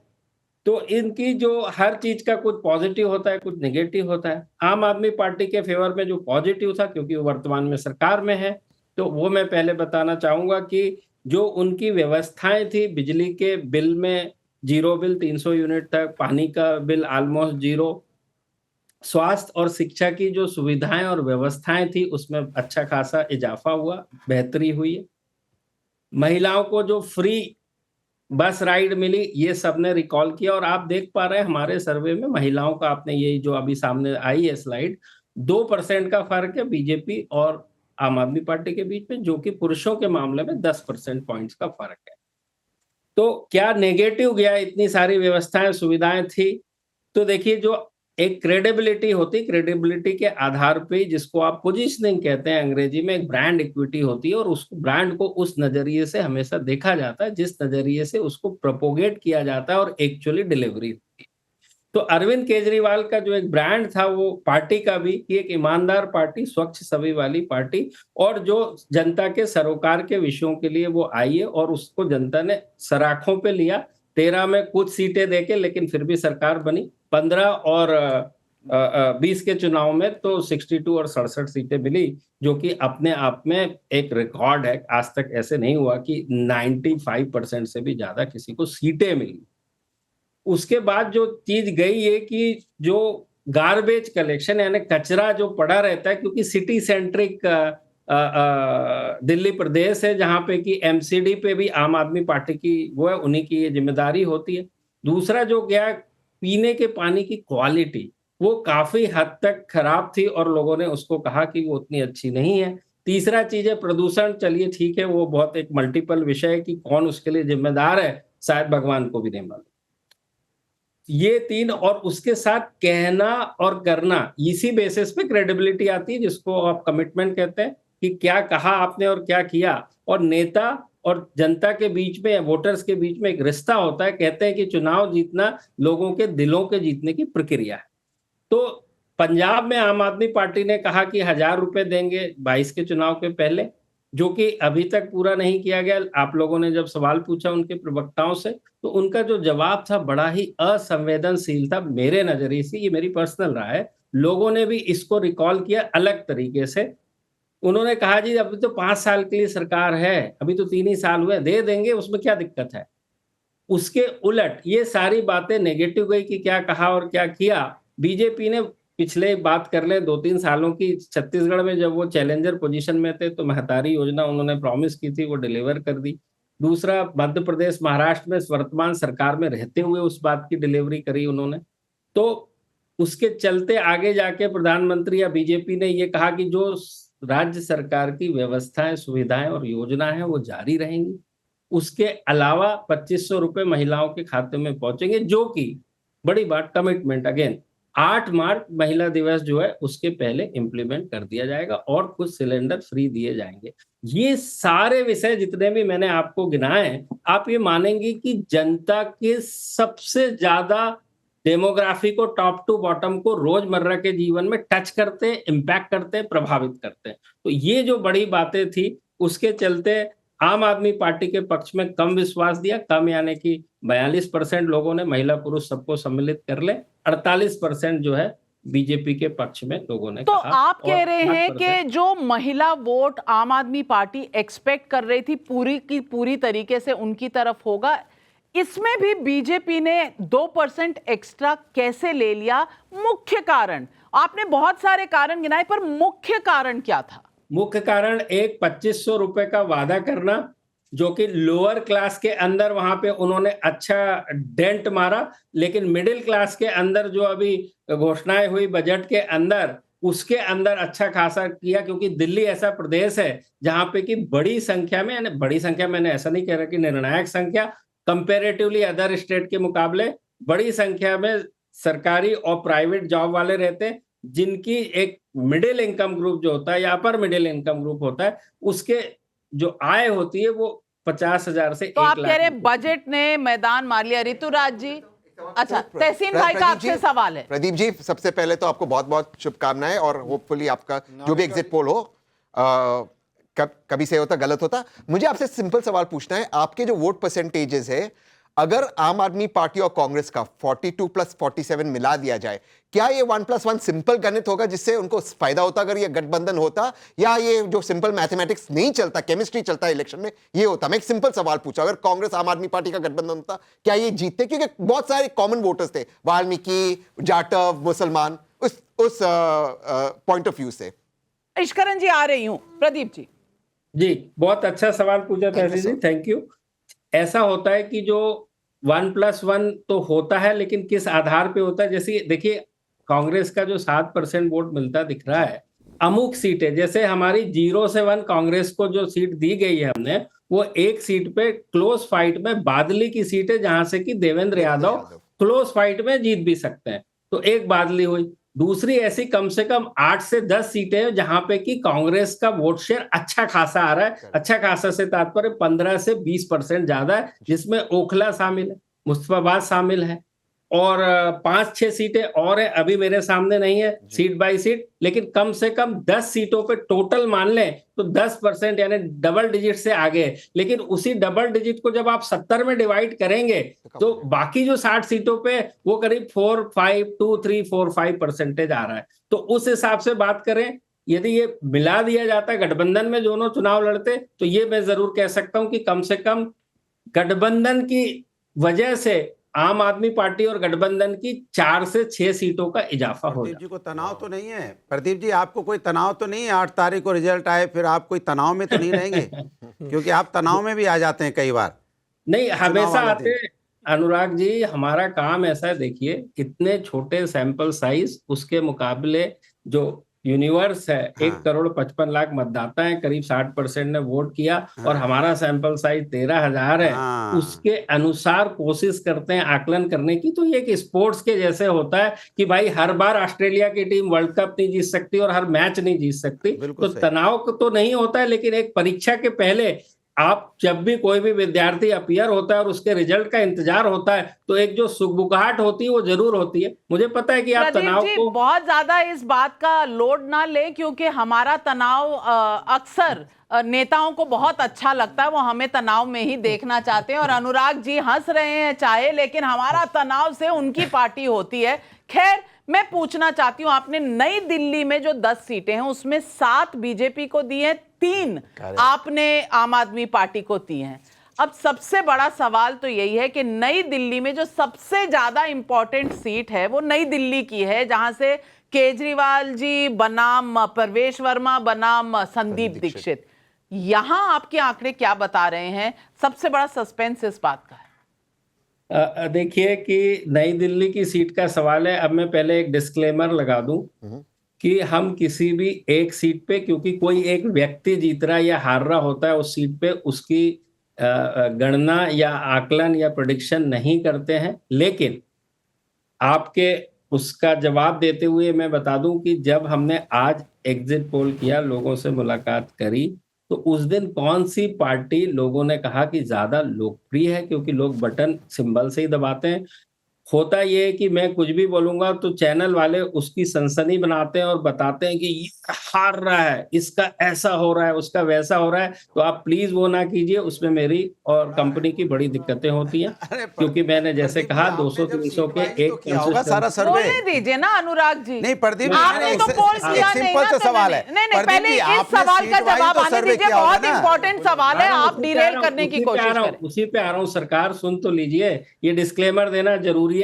Speaker 10: तो इनकी जो हर चीज का कुछ पॉजिटिव होता है, कुछ नेगेटिव होता है। आम आदमी पार्टी के फेवर में जो पॉजिटिव था, क्योंकि वो वर्तमान में सरकार में है, तो वो मैं पहले बताना चाहूंगा कि जो उनकी व्यवस्थाएं थी, बिजली के बिल में 0 बिल 300 यूनिट तक, पानी का बिल ऑलमोस्ट 0, स्वास्थ्य और शिक्षा की जो सुविधाएं और व्यवस्थाएं थी उसमें अच्छा खासा इजाफा हुआ, बेहतरी हुई है। महिलाओं को जो फ्री बस राइड मिली, ये सबने रिकॉल किया। और आप देख पा रहे हैं हमारे सर्वे में महिलाओं का, आपने ये जो अभी सामने आई है स्लाइड, 2% का फर्क है बीजेपी और आम आदमी पार्टी के बीच में, जो कि पुरुषों के मामले में 10% पॉइंट्स का फर्क है। तो क्या नेगेटिव गया? इतनी सारी व्यवस्थाएं सुविधाएं थी, तो देखिए जो एक क्रेडिबिलिटी होती, क्रेडिबिलिटी के आधार पे, जिसको आप पोजीशनिंग कहते हैं अंग्रेजी में, एक ब्रांड इक्विटी होती है, और उस ब्रांड को उस नजरिए से हमेशा देखा जाता है जिस नजरिए से उसको प्रोपोगेट किया जाता है और एक्चुअली डिलीवरी होती है। तो अरविंद केजरीवाल का जो एक ब्रांड था, वो पार्टी का भी, कि एक ईमानदार पार्टी, स्वच्छ छवि वाली पार्टी, और जो जनता के सरोकार के विषयों के लिए वो आई है, और उसको जनता ने सराखों पे लिया। 13 में कुछ सीटें देके, लेकिन फिर भी सरकार बनी। 15 और 20 के चुनाव में तो 62 और 67 सीटें मिली, जो कि अपने आप में एक रिकॉर्ड है। आज तक ऐसे नहीं हुआ कि 95% से भी ज्यादा किसी को सीटें मिली। उसके बाद जो चीज गई है कि जो गार्बेज कलेक्शन, यानी कचरा जो पड़ा रहता है, क्योंकि सिटी सेंट्रिक दिल्ली प्रदेश है, जहां पे कि एमसीडी पे भी आम आदमी पार्टी की वो है, उन्हीं की ये जिम्मेदारी होती है। दूसरा जो गया, पीने के पानी की क्वालिटी वो काफी हद तक खराब थी, और लोगों ने उसको कहा कि वो उतनी अच्छी नहीं है। तीसरा चीज है प्रदूषण। चलिए ठीक है, वो बहुत एक मल्टीपल विषय है कि कौन उसके लिए जिम्मेदार है, शायद भगवान को भी नहीं मालूम। ये 3, और उसके साथ कहना और करना, इसी बेसिस पे क्रेडिबिलिटी आती है, जिसको आप कमिटमेंट कहते हैं, कि क्या कहा आपने और क्या किया। और नेता और जनता के बीच में, वोटर्स के बीच में एक रिश्ता होता है। कहते हैं कि चुनाव जीतना लोगों के दिलों के जीतने की प्रक्रिया है। तो पंजाब में आम आदमी पार्टी ने कहा कि 1000 रुपए देंगे 22 के चुनाव के पहले, जो कि अभी तक पूरा नहीं किया गया। आप लोगों ने जब सवाल पूछा उनके प्रवक्ताओं से, तो उनका जो जवाब था बड़ा ही असंवेदनशील था मेरे नजरिए से। ये मेरी पर्सनल राय है। लोगों ने भी इसको रिकॉल किया अलग तरीके से। उन्होंने कहा जी अभी तो 5 साल के लिए सरकार है, अभी तो 3 ही साल हुए, दे देंगे, उसमें क्या दिक्कत है। उसके उलट ये सारी बातें नेगेटिव गई कि क्या कहा और क्या किया। बीजेपी ने पिछले बात कर ले 2-3 सालों की, छत्तीसगढ़ में जब वो चैलेंजर पोजीशन में थे तो महतारी योजना उन्होंने प्रॉमिस की थी, वो डिलीवर कर दी। दूसरा, मध्य प्रदेश, महाराष्ट्र में वर्तमान सरकार में रहते हुए उस बात की डिलीवरी करी उन्होंने। तो उसके चलते आगे जाके प्रधानमंत्री या बीजेपी ने ये कहा कि जो राज्य सरकार की व्यवस्थाएं, सुविधाएं और योजनाएं हैं वो जारी रहेंगी। उसके अलावा 2500 रुपए महिलाओं के खाते में पहुंचेंगे, जो कि बड़ी बात, कमिटमेंट अगेन 8 मार्च महिला दिवस जो है उसके पहले इंप्लीमेंट कर दिया जाएगा, और कुछ सिलेंडर फ्री दिए जाएंगे। ये सारे विषय जितने भी मैंने आपको गिनाए, आप ये मानेंगे कि जनता के सबसे ज्यादा डेमोग्राफी को, टॉप टू बॉटम को रोजमर्रा के जीवन में टच करते हैं, इम्पैक्ट करते हैं, प्रभावित करते हैं। तो ये जो बड़ी बातें थी, उसके चलते आम आदमी पार्टी के पक्ष में कम विश्वास दिया। कम यानी कि 42% लोगों ने, महिला पुरुष सबको सम्मिलित कर ले, 48% जो है बीजेपी के पक्ष में लोगों ने
Speaker 4: तो
Speaker 10: कहा।
Speaker 4: आप कह रहे हैं कि जो महिला वोट आम आदमी पार्टी एक्सपेक्ट कर रही थी पूरी की पूरी तरीके से उनकी तरफ होगा। इसमें भी बीजेपी ने 2% एक्स्ट्रा कैसे ले लिया? मुख्य कारण, आपने बहुत सारे कारण गिनाए, पर मुख्य कारण क्या था?
Speaker 10: मुख्य कारण एक 2500 रुपए का वादा करना, जो कि लोअर क्लास के अंदर वहां पे उन्होंने अच्छा डेंट मारा, लेकिन मिडिल क्लास के अंदर जो अभी घोषणाएं हुई बजट के अंदर, उसके अंदर अच्छा खासा किया। क्योंकि दिल्ली ऐसा प्रदेश है जहां पे कि बड़ी संख्या में, यानी बड़ी संख्या, मैंने ऐसा नहीं कह रहा कि निर्णायक संख्या, कंपेरेटिवली अदर स्टेट के मुकाबले बड़ी संख्या में सरकारी और प्राइवेट जॉब वाले रहते हैं, जिनकी एक मिडिल इनकम ग्रुप जो होता है या अपर मिडिल इनकम ग्रुप होता है, उसके जो आय होती है वो 50,000 से 1
Speaker 4: तो आप
Speaker 10: लाख
Speaker 4: कह रहे हैं
Speaker 10: रुपए।
Speaker 4: बजट ने मैदान मार लिया। ऋतुराज जी, अच्छा तहसीन भाई का
Speaker 8: प्रदीप
Speaker 4: आपसे
Speaker 8: जी,
Speaker 4: सवाल है।
Speaker 8: प्रदीप जी, सबसे पहले तो आपको बहुत बहुत शुभकामनाएं और होपफुली आपका जो भी एग्जिट पोल हो, कभी से होता गलत होता। मुझे आपसे सिंपल सवाल पूछना है, आपके जो वोट परसेंटेजेस है, अगर आम आदमी पार्टी और कांग्रेस का 42 + 47 मिला दिया जाए, क्या ये 1+1 सिंपल गणित होगा जिससे उनको फायदा होता अगर ये गठबंधन होता, या ये जो सिंपल मैथमेटिक्स नहीं चलता, केमिस्ट्री चलता है इलेक्शन में, ये होता? मैं एक सिंपल सवाल पूछा, अगर कांग्रेस आम आदमी पार्टी का गठबंधन होता, क्या ये जीतते? क्योंकि बहुत सारे कॉमन वोटर्स थे, वाल्मीकि, जाटव, मुसलमान, उस पॉइंट ऑफ व्यू से।
Speaker 4: इश्करन जी आ रही हूं, प्रदीप जी।
Speaker 10: जी, बहुत अच्छा सवाल पूछा तहसील जी, थैंक यू। ऐसा होता है कि जो 1+1 तो होता है, लेकिन किस आधार पे होता है? जैसे देखिए, कांग्रेस का जो 7% वोट मिलता दिख रहा है, अमुक सीटें, जैसे हमारी 0 से 1 कांग्रेस को जो सीट दी गई है हमने, वो एक सीट पे क्लोज फाइट में बादली की सीट है, जहां से कि देवेंद्र यादव क्लोज फाइट में जीत भी सकते हैं। तो एक बादली हुई। दूसरी ऐसी कम से कम 8 से 10 सीटें हैं जहां पे कि कांग्रेस का वोट शेयर अच्छा खासा आ रहा है। अच्छा खासा से तात्पर्य 15 से 20% ज्यादा है, जिसमें ओखला शामिल है, मुस्तफाबाद शामिल है, और 5-6 सीटें और है, अभी मेरे सामने नहीं है सीट बाय सीट, लेकिन कम से कम 10 सीटों पे टोटल मान लें तो 10% यानी डबल डिजिट से आगे है। लेकिन उसी डबल डिजिट को जब आप 70 में डिवाइड करेंगे तो बाकी जो 60 सीटों पे वो करीब 4-5 आ रहा है। तो उस हिसाब से बात करें, यदि ये मिला दिया जाता है, गठबंधन में दोनों चुनाव लड़ते, तो ये मैं जरूर कह सकता हूं कि कम से कम गठबंधन की वजह से आम आदमी पार्टी और गठबंधन की 4 से 6 सीटों का इजाफा हो
Speaker 9: प्रदीप जी को तनाव तो नहीं है? प्रदीप जी, आपको कोई तनाव तो नहीं है? 8 तारीख को रिजल्ट आए, फिर आप कोई तनाव में तो नहीं रहेंगे? क्योंकि आप तनाव में भी आ जाते हैं कई बार।
Speaker 10: नहीं, हमेशा आते अनुराग जी। हमारा काम ऐसा है, देखिए इतने छोटे सैंपल साइज, उसके मुकाबले जो यूनिवर्स है, 1,55,00,000 मतदाता है, करीब 60% ने वोट किया, और हमारा सैंपल साइज 13,000 है। उसके अनुसार कोशिश करते हैं आकलन करने की। तो ये एक स्पोर्ट्स के जैसे होता है कि भाई हर बार ऑस्ट्रेलिया की टीम वर्ल्ड कप नहीं जीत सकती और हर मैच नहीं जीत सकती, तो तनाव तो नहीं होता है। लेकिन एक परीक्षा के पहले आप जब भी कोई भी विद्यार्थी अपीयर होता है और उसके रिजल्ट का इंतजार होता है, तो एक जो सुगबुगाहट होती है वो जरूर होती है। मुझे पता है कि आप तनाव को
Speaker 4: बहुत ज्यादा इस बात का लोड ना ले, क्योंकि हमारा तनाव अक्सर नेताओं को बहुत अच्छा लगता है, वो हमें तनाव में ही देखना चाहते हैं। और अनुराग जी हंस रहे हैं चाहे, लेकिन हमारा तनाव से उनकी पार्टी होती है। खैर, मैं पूछना चाहती हूं, आपने नई दिल्ली में जो 10 सीटें हैं उसमें 7 बीजेपी को दी हैं, 3 आपने आम आदमी पार्टी को दी हैं। अब सबसे बड़ा सवाल तो यही है कि नई दिल्ली में जो सबसे ज्यादा इंपॉर्टेंट सीट है वो नई दिल्ली की है, जहां से केजरीवाल जी बनाम परवेश वर्मा बनाम संदीप दीक्षित। यहां आपके आंकड़े क्या बता रहे हैं? सबसे बड़ा सस्पेंस इस बात का है।
Speaker 10: देखिए कि नई दिल्ली की सीट का सवाल है। अब मैं पहले एक डिस्क्लेमर लगा दूं कि हम किसी भी एक सीट पे, क्योंकि कोई एक व्यक्ति जीत रहा या हार रहा होता है उस सीट पे, उसकी गणना या आकलन या प्रेडिक्शन नहीं करते हैं। लेकिन आपके उसका जवाब देते हुए मैं बता दूं कि जब हमने आज एग्जिट पोल किया, लोगों से मुलाकात करी, तो उस दिन कौन सी पार्टी लोगों ने कहा कि ज्यादा लोकप्रिय है, क्योंकि लोग बटन सिंबल से ही दबाते हैं। होता ये है कि मैं कुछ भी बोलूंगा तो चैनल वाले उसकी सनसनी बनाते हैं और बताते हैं कि ये हार रहा है, इसका ऐसा हो रहा है, उसका वैसा हो रहा है। तो आप प्लीज वो ना कीजिए, उसमें मेरी और कंपनी की बड़ी दिक्कतें होती हैं, क्योंकि मैंने जैसे कहा 200-300 के एक
Speaker 9: सारा सर्वे
Speaker 4: बोलने दीजिए ना अनुराग जी।
Speaker 9: नहीं प्रदीप,
Speaker 4: आपने तो पोल किया नहीं ना,
Speaker 9: सवाल है।
Speaker 4: नहीं, पहले इस सवाल का जवाब आने दीजिए, बहुत इंपॉर्टेंट सवाल है, आप डिरेल करने की कोशिश करें।
Speaker 10: उसी पे आ रहा हूं। सरकार सुन तो लीजिए, ये डिस्क्लेमर देना जरूरी है।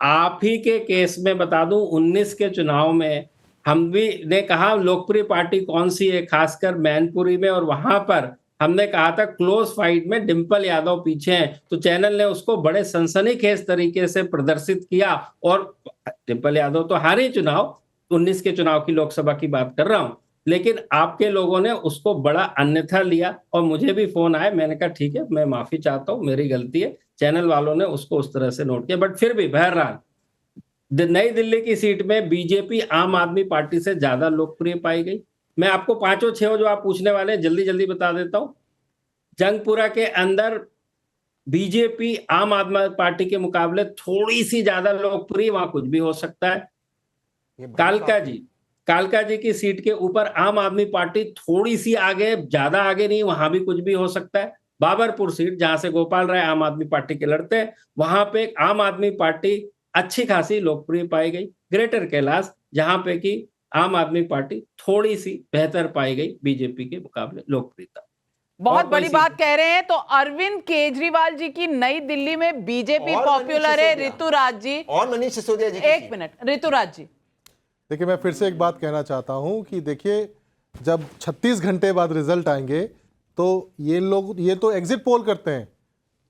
Speaker 10: आप ही के केस में बता दूं, 19 के चुनाव में हम भी ने कहा लोकप्रिय पार्टी कौन सी है, खासकर मैनपुरी में, और वहां पर हमने कहा था क्लोज फाइट में डिंपल यादव पीछे हैं। तो चैनल ने उसको बड़े सनसनीखेज तरीके से प्रदर्शित किया, और डिंपल यादव तो हारे चुनाव, 19 के चुनाव की लोकसभा की बात कर रहा हूं, लेकिन आपके लोगों ने उसको बड़ा अन्यथा लिया। और मुझे भी फोन आया, मैंने कहा ठीक है, मैं माफी चाहता हूं, मेरी गलती है। चैनल वालों ने उसको उस तरह से नोट किया, बट फिर भी बहरहाल नई दिल्ली की सीट में बीजेपी आम आदमी पार्टी से ज्यादा लोकप्रिय पाई गई। मैं आपको पांचों छह जो आप पूछने वाले हैं जल्दी जल्दी बता देता हूं। जंगपुरा के अंदर बीजेपी आम आदमी पार्टी के मुकाबले थोड़ी सी ज्यादा लोकप्रिय, वहां कुछ भी हो सकता है। कालका जी की सीट के ऊपर आम आदमी पार्टी थोड़ी सी आगे, ज्यादा आगे नहीं, वहां भी कुछ भी हो सकता है। बाबरपुर सीट जहां से गोपाल राय आम आदमी पार्टी के लड़ते हैं, वहां पे आम आदमी पार्टी अच्छी खासी लोकप्रिय पाई गई। ग्रेटर कैलाश जहां पे कि आम आदमी पार्टी थोड़ी सी बेहतर पाई गई बीजेपी के मुकाबले लोकप्रियता।
Speaker 4: बहुत बड़ी बात कह रहे हैं। तो अरविंद केजरीवाल जी की नई दिल्ली में बीजेपी पॉपुलर है। ऋतुराज जी
Speaker 8: और मनीष सिसोदिया जी,
Speaker 4: एक मिनट, ऋतुराज जी
Speaker 7: देखिए, मैं फिर से एक बात कहना चाहता हूं कि देखिए, जब 36 घंटे बाद रिजल्ट आएंगे तो ये तो एग्जिट पोल करते हैं।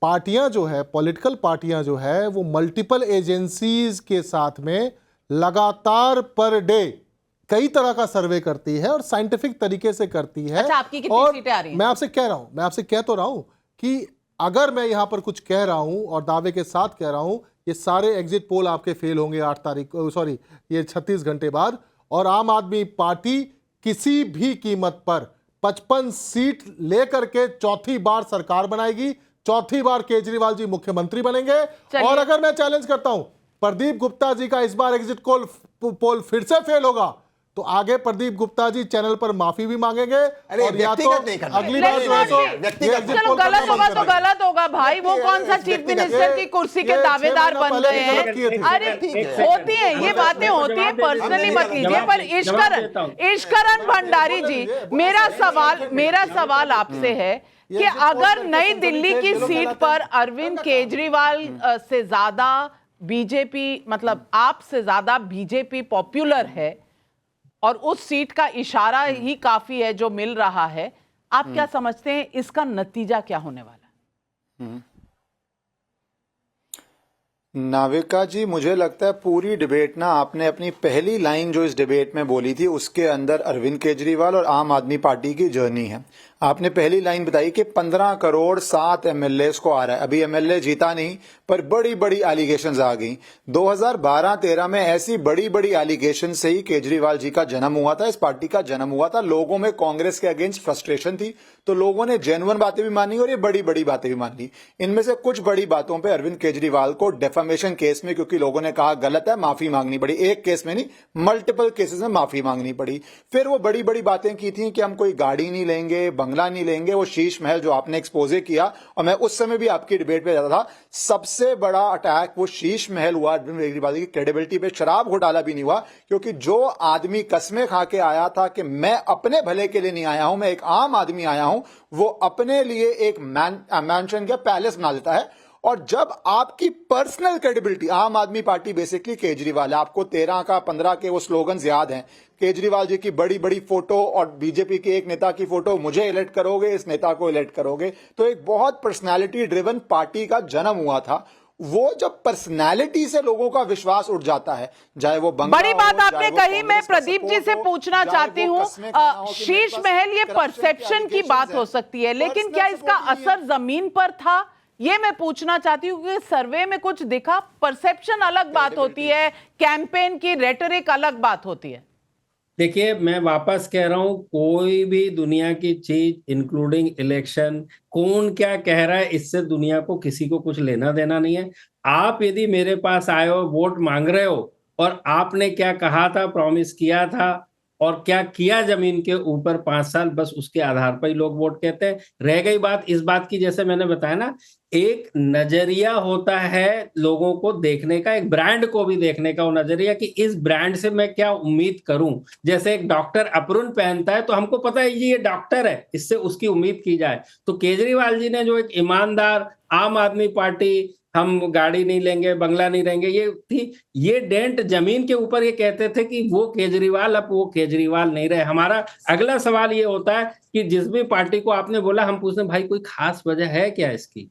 Speaker 7: पार्टियां जो है, पॉलिटिकल पार्टियां जो है, वो मल्टीपल एजेंसीज के साथ में लगातार पर डे कई तरह का सर्वे करती है और साइंटिफिक तरीके से करती है।
Speaker 4: अच्छा, आपकी कितनी
Speaker 7: और
Speaker 4: सीटें आ रही हैं?
Speaker 7: मैं आपसे कह तो रहा हूं कि अगर मैं यहां पर कुछ कह रहा हूं और दावे के साथ कह रहा हूं, ये सारे एग्जिट पोल आपके फेल होंगे 36 घंटे बाद, और आम आदमी पार्टी किसी भी कीमत पर 55 सीट लेकर के चौथी बार सरकार बनाएगी, चौथी बार केजरीवाल जी मुख्यमंत्री बनेंगे। और अगर मैं चैलेंज करता हूं, प्रदीप गुप्ता जी का इस बार एग्जिट पोल फिर से फेल होगा, तो आगे प्रदीप गुप्ता जी चैनल पर माफी भी मांगेंगे। और या तो अगली बार जो है
Speaker 4: चलो गलत होगा तो गलत होगा भाई, वो कौन सा चीफ मिनिस्टर की कुर्सी के दावेदार बन गए हैं? अरे होती है ये बातें, होती है, पर्सनली मत लीजिए। पर ईश्वरन भंडारी जी, मेरा सवाल आपसे है कि अगर नई दिल्ली की सीट पर अरविंद केजरीवाल से ज्यादा बीजेपी, मतलब आप से ज्यादा बीजेपी पॉपुलर है और उस सीट का इशारा ही काफी है जो मिल रहा है, आप क्या समझते हैं इसका नतीजा क्या होने वाला है?
Speaker 11: नाविका जी, मुझे लगता है पूरी डिबेट ना, आपने अपनी पहली लाइन जो इस डिबेट में बोली थी उसके अंदर अरविंद केजरीवाल और आम आदमी पार्टी की जर्नी है। आपने पहली लाइन बताई कि 15 करोड़ 7 एमएलए को आ रहा है। अभी एमएलए जीता नहीं, पर बड़ी बड़ी एलिगेशंस आ गई। 2012-13 में ऐसी बड़ी बड़ी एलिगेशन से ही केजरीवाल जी का जन्म हुआ था, इस पार्टी का जन्म हुआ था। लोगों में कांग्रेस के अगेंस्ट फ्रस्ट्रेशन थी, तो लोगों ने जेन्युइन बातें भी मानी और ये बड़ी बड़ी बातें भी मान ली। इनमें से कुछ बड़ी बातों पर अरविंद केजरीवाल को डेफामेशन केस में, क्योंकि लोगों ने कहा गलत है, माफी मांगनी पड़ी। एक केस में नहीं, मल्टीपल केसेस में माफी मांगनी पड़ी। फिर वो बड़ी बड़ी बातें की थी कि हम कोई गाड़ी नहीं लेंगे, बंगला नहीं लेंगे। वो शीश महल जो आपने एक्सपोजे किया, और मैं उस समय भी आपकी डिबेट पे जाता था, सबसे बड़ा अटैक वो शीश महल हुआ अरविंद केजरीवाल की क्रेडिबिलिटी पे। शराब घोटाला भी नहीं हुआ, क्योंकि जो आदमी कस्में खा के आया था कि मैं अपने भले के लिए नहीं आया हूं, मैं एक आम आदमी आया हूं, वो अपने लिए एक मैंशन का पैलेस बना देता है। और जब आपकी पर्सनल क्रेडिबिलिटी, आम आदमी पार्टी बेसिकली केजरीवाल है, आपको 13 का 15 के वो स्लोगन्स याद हैं, केजरीवाल जी की बड़ी बड़ी फोटो और बीजेपी के एक नेता की फोटो, मुझे इलेक्ट करोगे, इस नेता को इलेक्ट करोगे। तो एक बहुत पर्सनैलिटी ड्रिवन पार्टी का जन्म हुआ था। वो जब पर्सनैलिटी से लोगों का विश्वास उठ जाता है, चाहे वो
Speaker 4: बड़ी बात आपने कही। मैं प्रदीप जी से पूछना चाहती हूँ, शीश महल ये परसेप्शन की बात हो सकती है, लेकिन क्या इसका असर जमीन पर था, ये मैं पूछना चाहती हूँ। कि सर्वे में कुछ दिखा? परसेप्शन अलग बात होती है, कैंपेन की रेटरिक अलग बात होती है।
Speaker 10: देखिए, मैं वापस कह रहा हूं, कोई भी दुनिया की चीज इंक्लूडिंग इलेक्शन, कौन क्या कह रहा है, इससे दुनिया को किसी को कुछ लेना देना नहीं है। आप यदि मेरे पास आए हो, वोट मांग रहे हो, और आपने क्या कहा था, प्रॉमिस किया था, और क्या किया जमीन के ऊपर 5 साल, बस उसके आधार पर ही लोग वोट कहते हैं। रह गई बात इस बात की, जैसे मैंने बताया ना, एक नजरिया होता है लोगों को देखने का, एक ब्रांड को भी देखने का वो नजरिया कि इस ब्रांड से मैं क्या उम्मीद करूं। जैसे एक डॉक्टर अप्रून पहनता है तो हमको पता है ये डॉक्टर है, इससे उसकी उम्मीद की जाए। तो केजरीवाल जी ने जो एक ईमानदार आम आदमी पार्टी, हम गाड़ी नहीं लेंगे, बंगला नहीं लेंगे, ये थी, ये डेंट जमीन के ऊपर ये कहते थे कि वो केजरीवाल, अब वो केजरीवाल नहीं रहे। हमारा अगला सवाल ये होता है कि जिस भी पार्टी को आपने बोला, हम पूछते हैं भाई कोई खास वजह है क्या इसकी,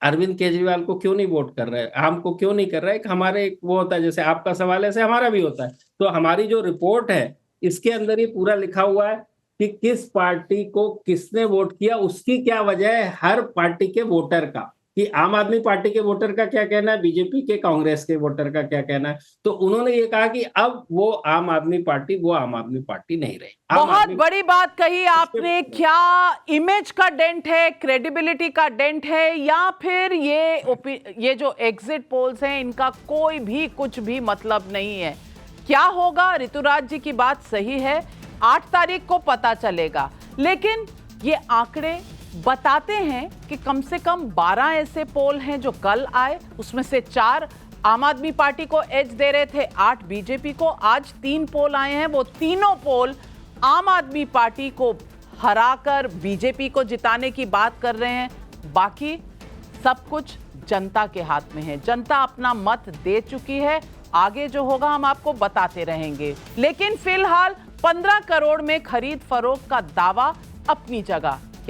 Speaker 10: अरविंद केजरीवाल को क्यों नहीं वोट कर रहे, हमको क्यों नहीं कर रहा है? हमारे एक वो होता है, जैसे आपका सवाल है ऐसे हमारा भी होता है। तो हमारी जो रिपोर्ट है इसके अंदर ये पूरा लिखा हुआ है कि किस पार्टी को किसने वोट किया, उसकी क्या वजह है, हर पार्टी के वोटर का। कि आम आदमी पार्टी के वोटर का क्या कहना है, बीजेपी के कांग्रेस के वोटर का क्या कहना है। तो उन्होंने ये कहा कि अब वो आम आदमी पार्टी नहीं रही।
Speaker 4: बहुत बड़ी बात कही आपने। क्या इमेज का डेंट है, क्रेडिबिलिटी का डेंट है, या फिर ये जो एग्जिट पोल्स हैं इनका कोई भी कुछ भी मतलब नहीं है? क्या होगा? ऋतुराज जी की बात सही है, 8 तारीख को पता चलेगा। लेकिन ये आंकड़े बताते हैं कि कम से कम 12 ऐसे पोल हैं जो कल आए, उसमें से 4 आम आदमी पार्टी को एज दे रहे थे, 8 बीजेपी को। आज 3 पोल आए हैं, वो तीनों पोल आम आदमी पार्टी को हराकर बीजेपी को जिताने की बात कर रहे हैं। बाकी सब कुछ जनता के हाथ में है। जनता अपना मत दे चुकी है। आगे जो होगा हम आपको बताते रहेंगे। लेकिन फिलहाल 15 करोड़ में खरीद फरोख्त का दावा अपनी जगह।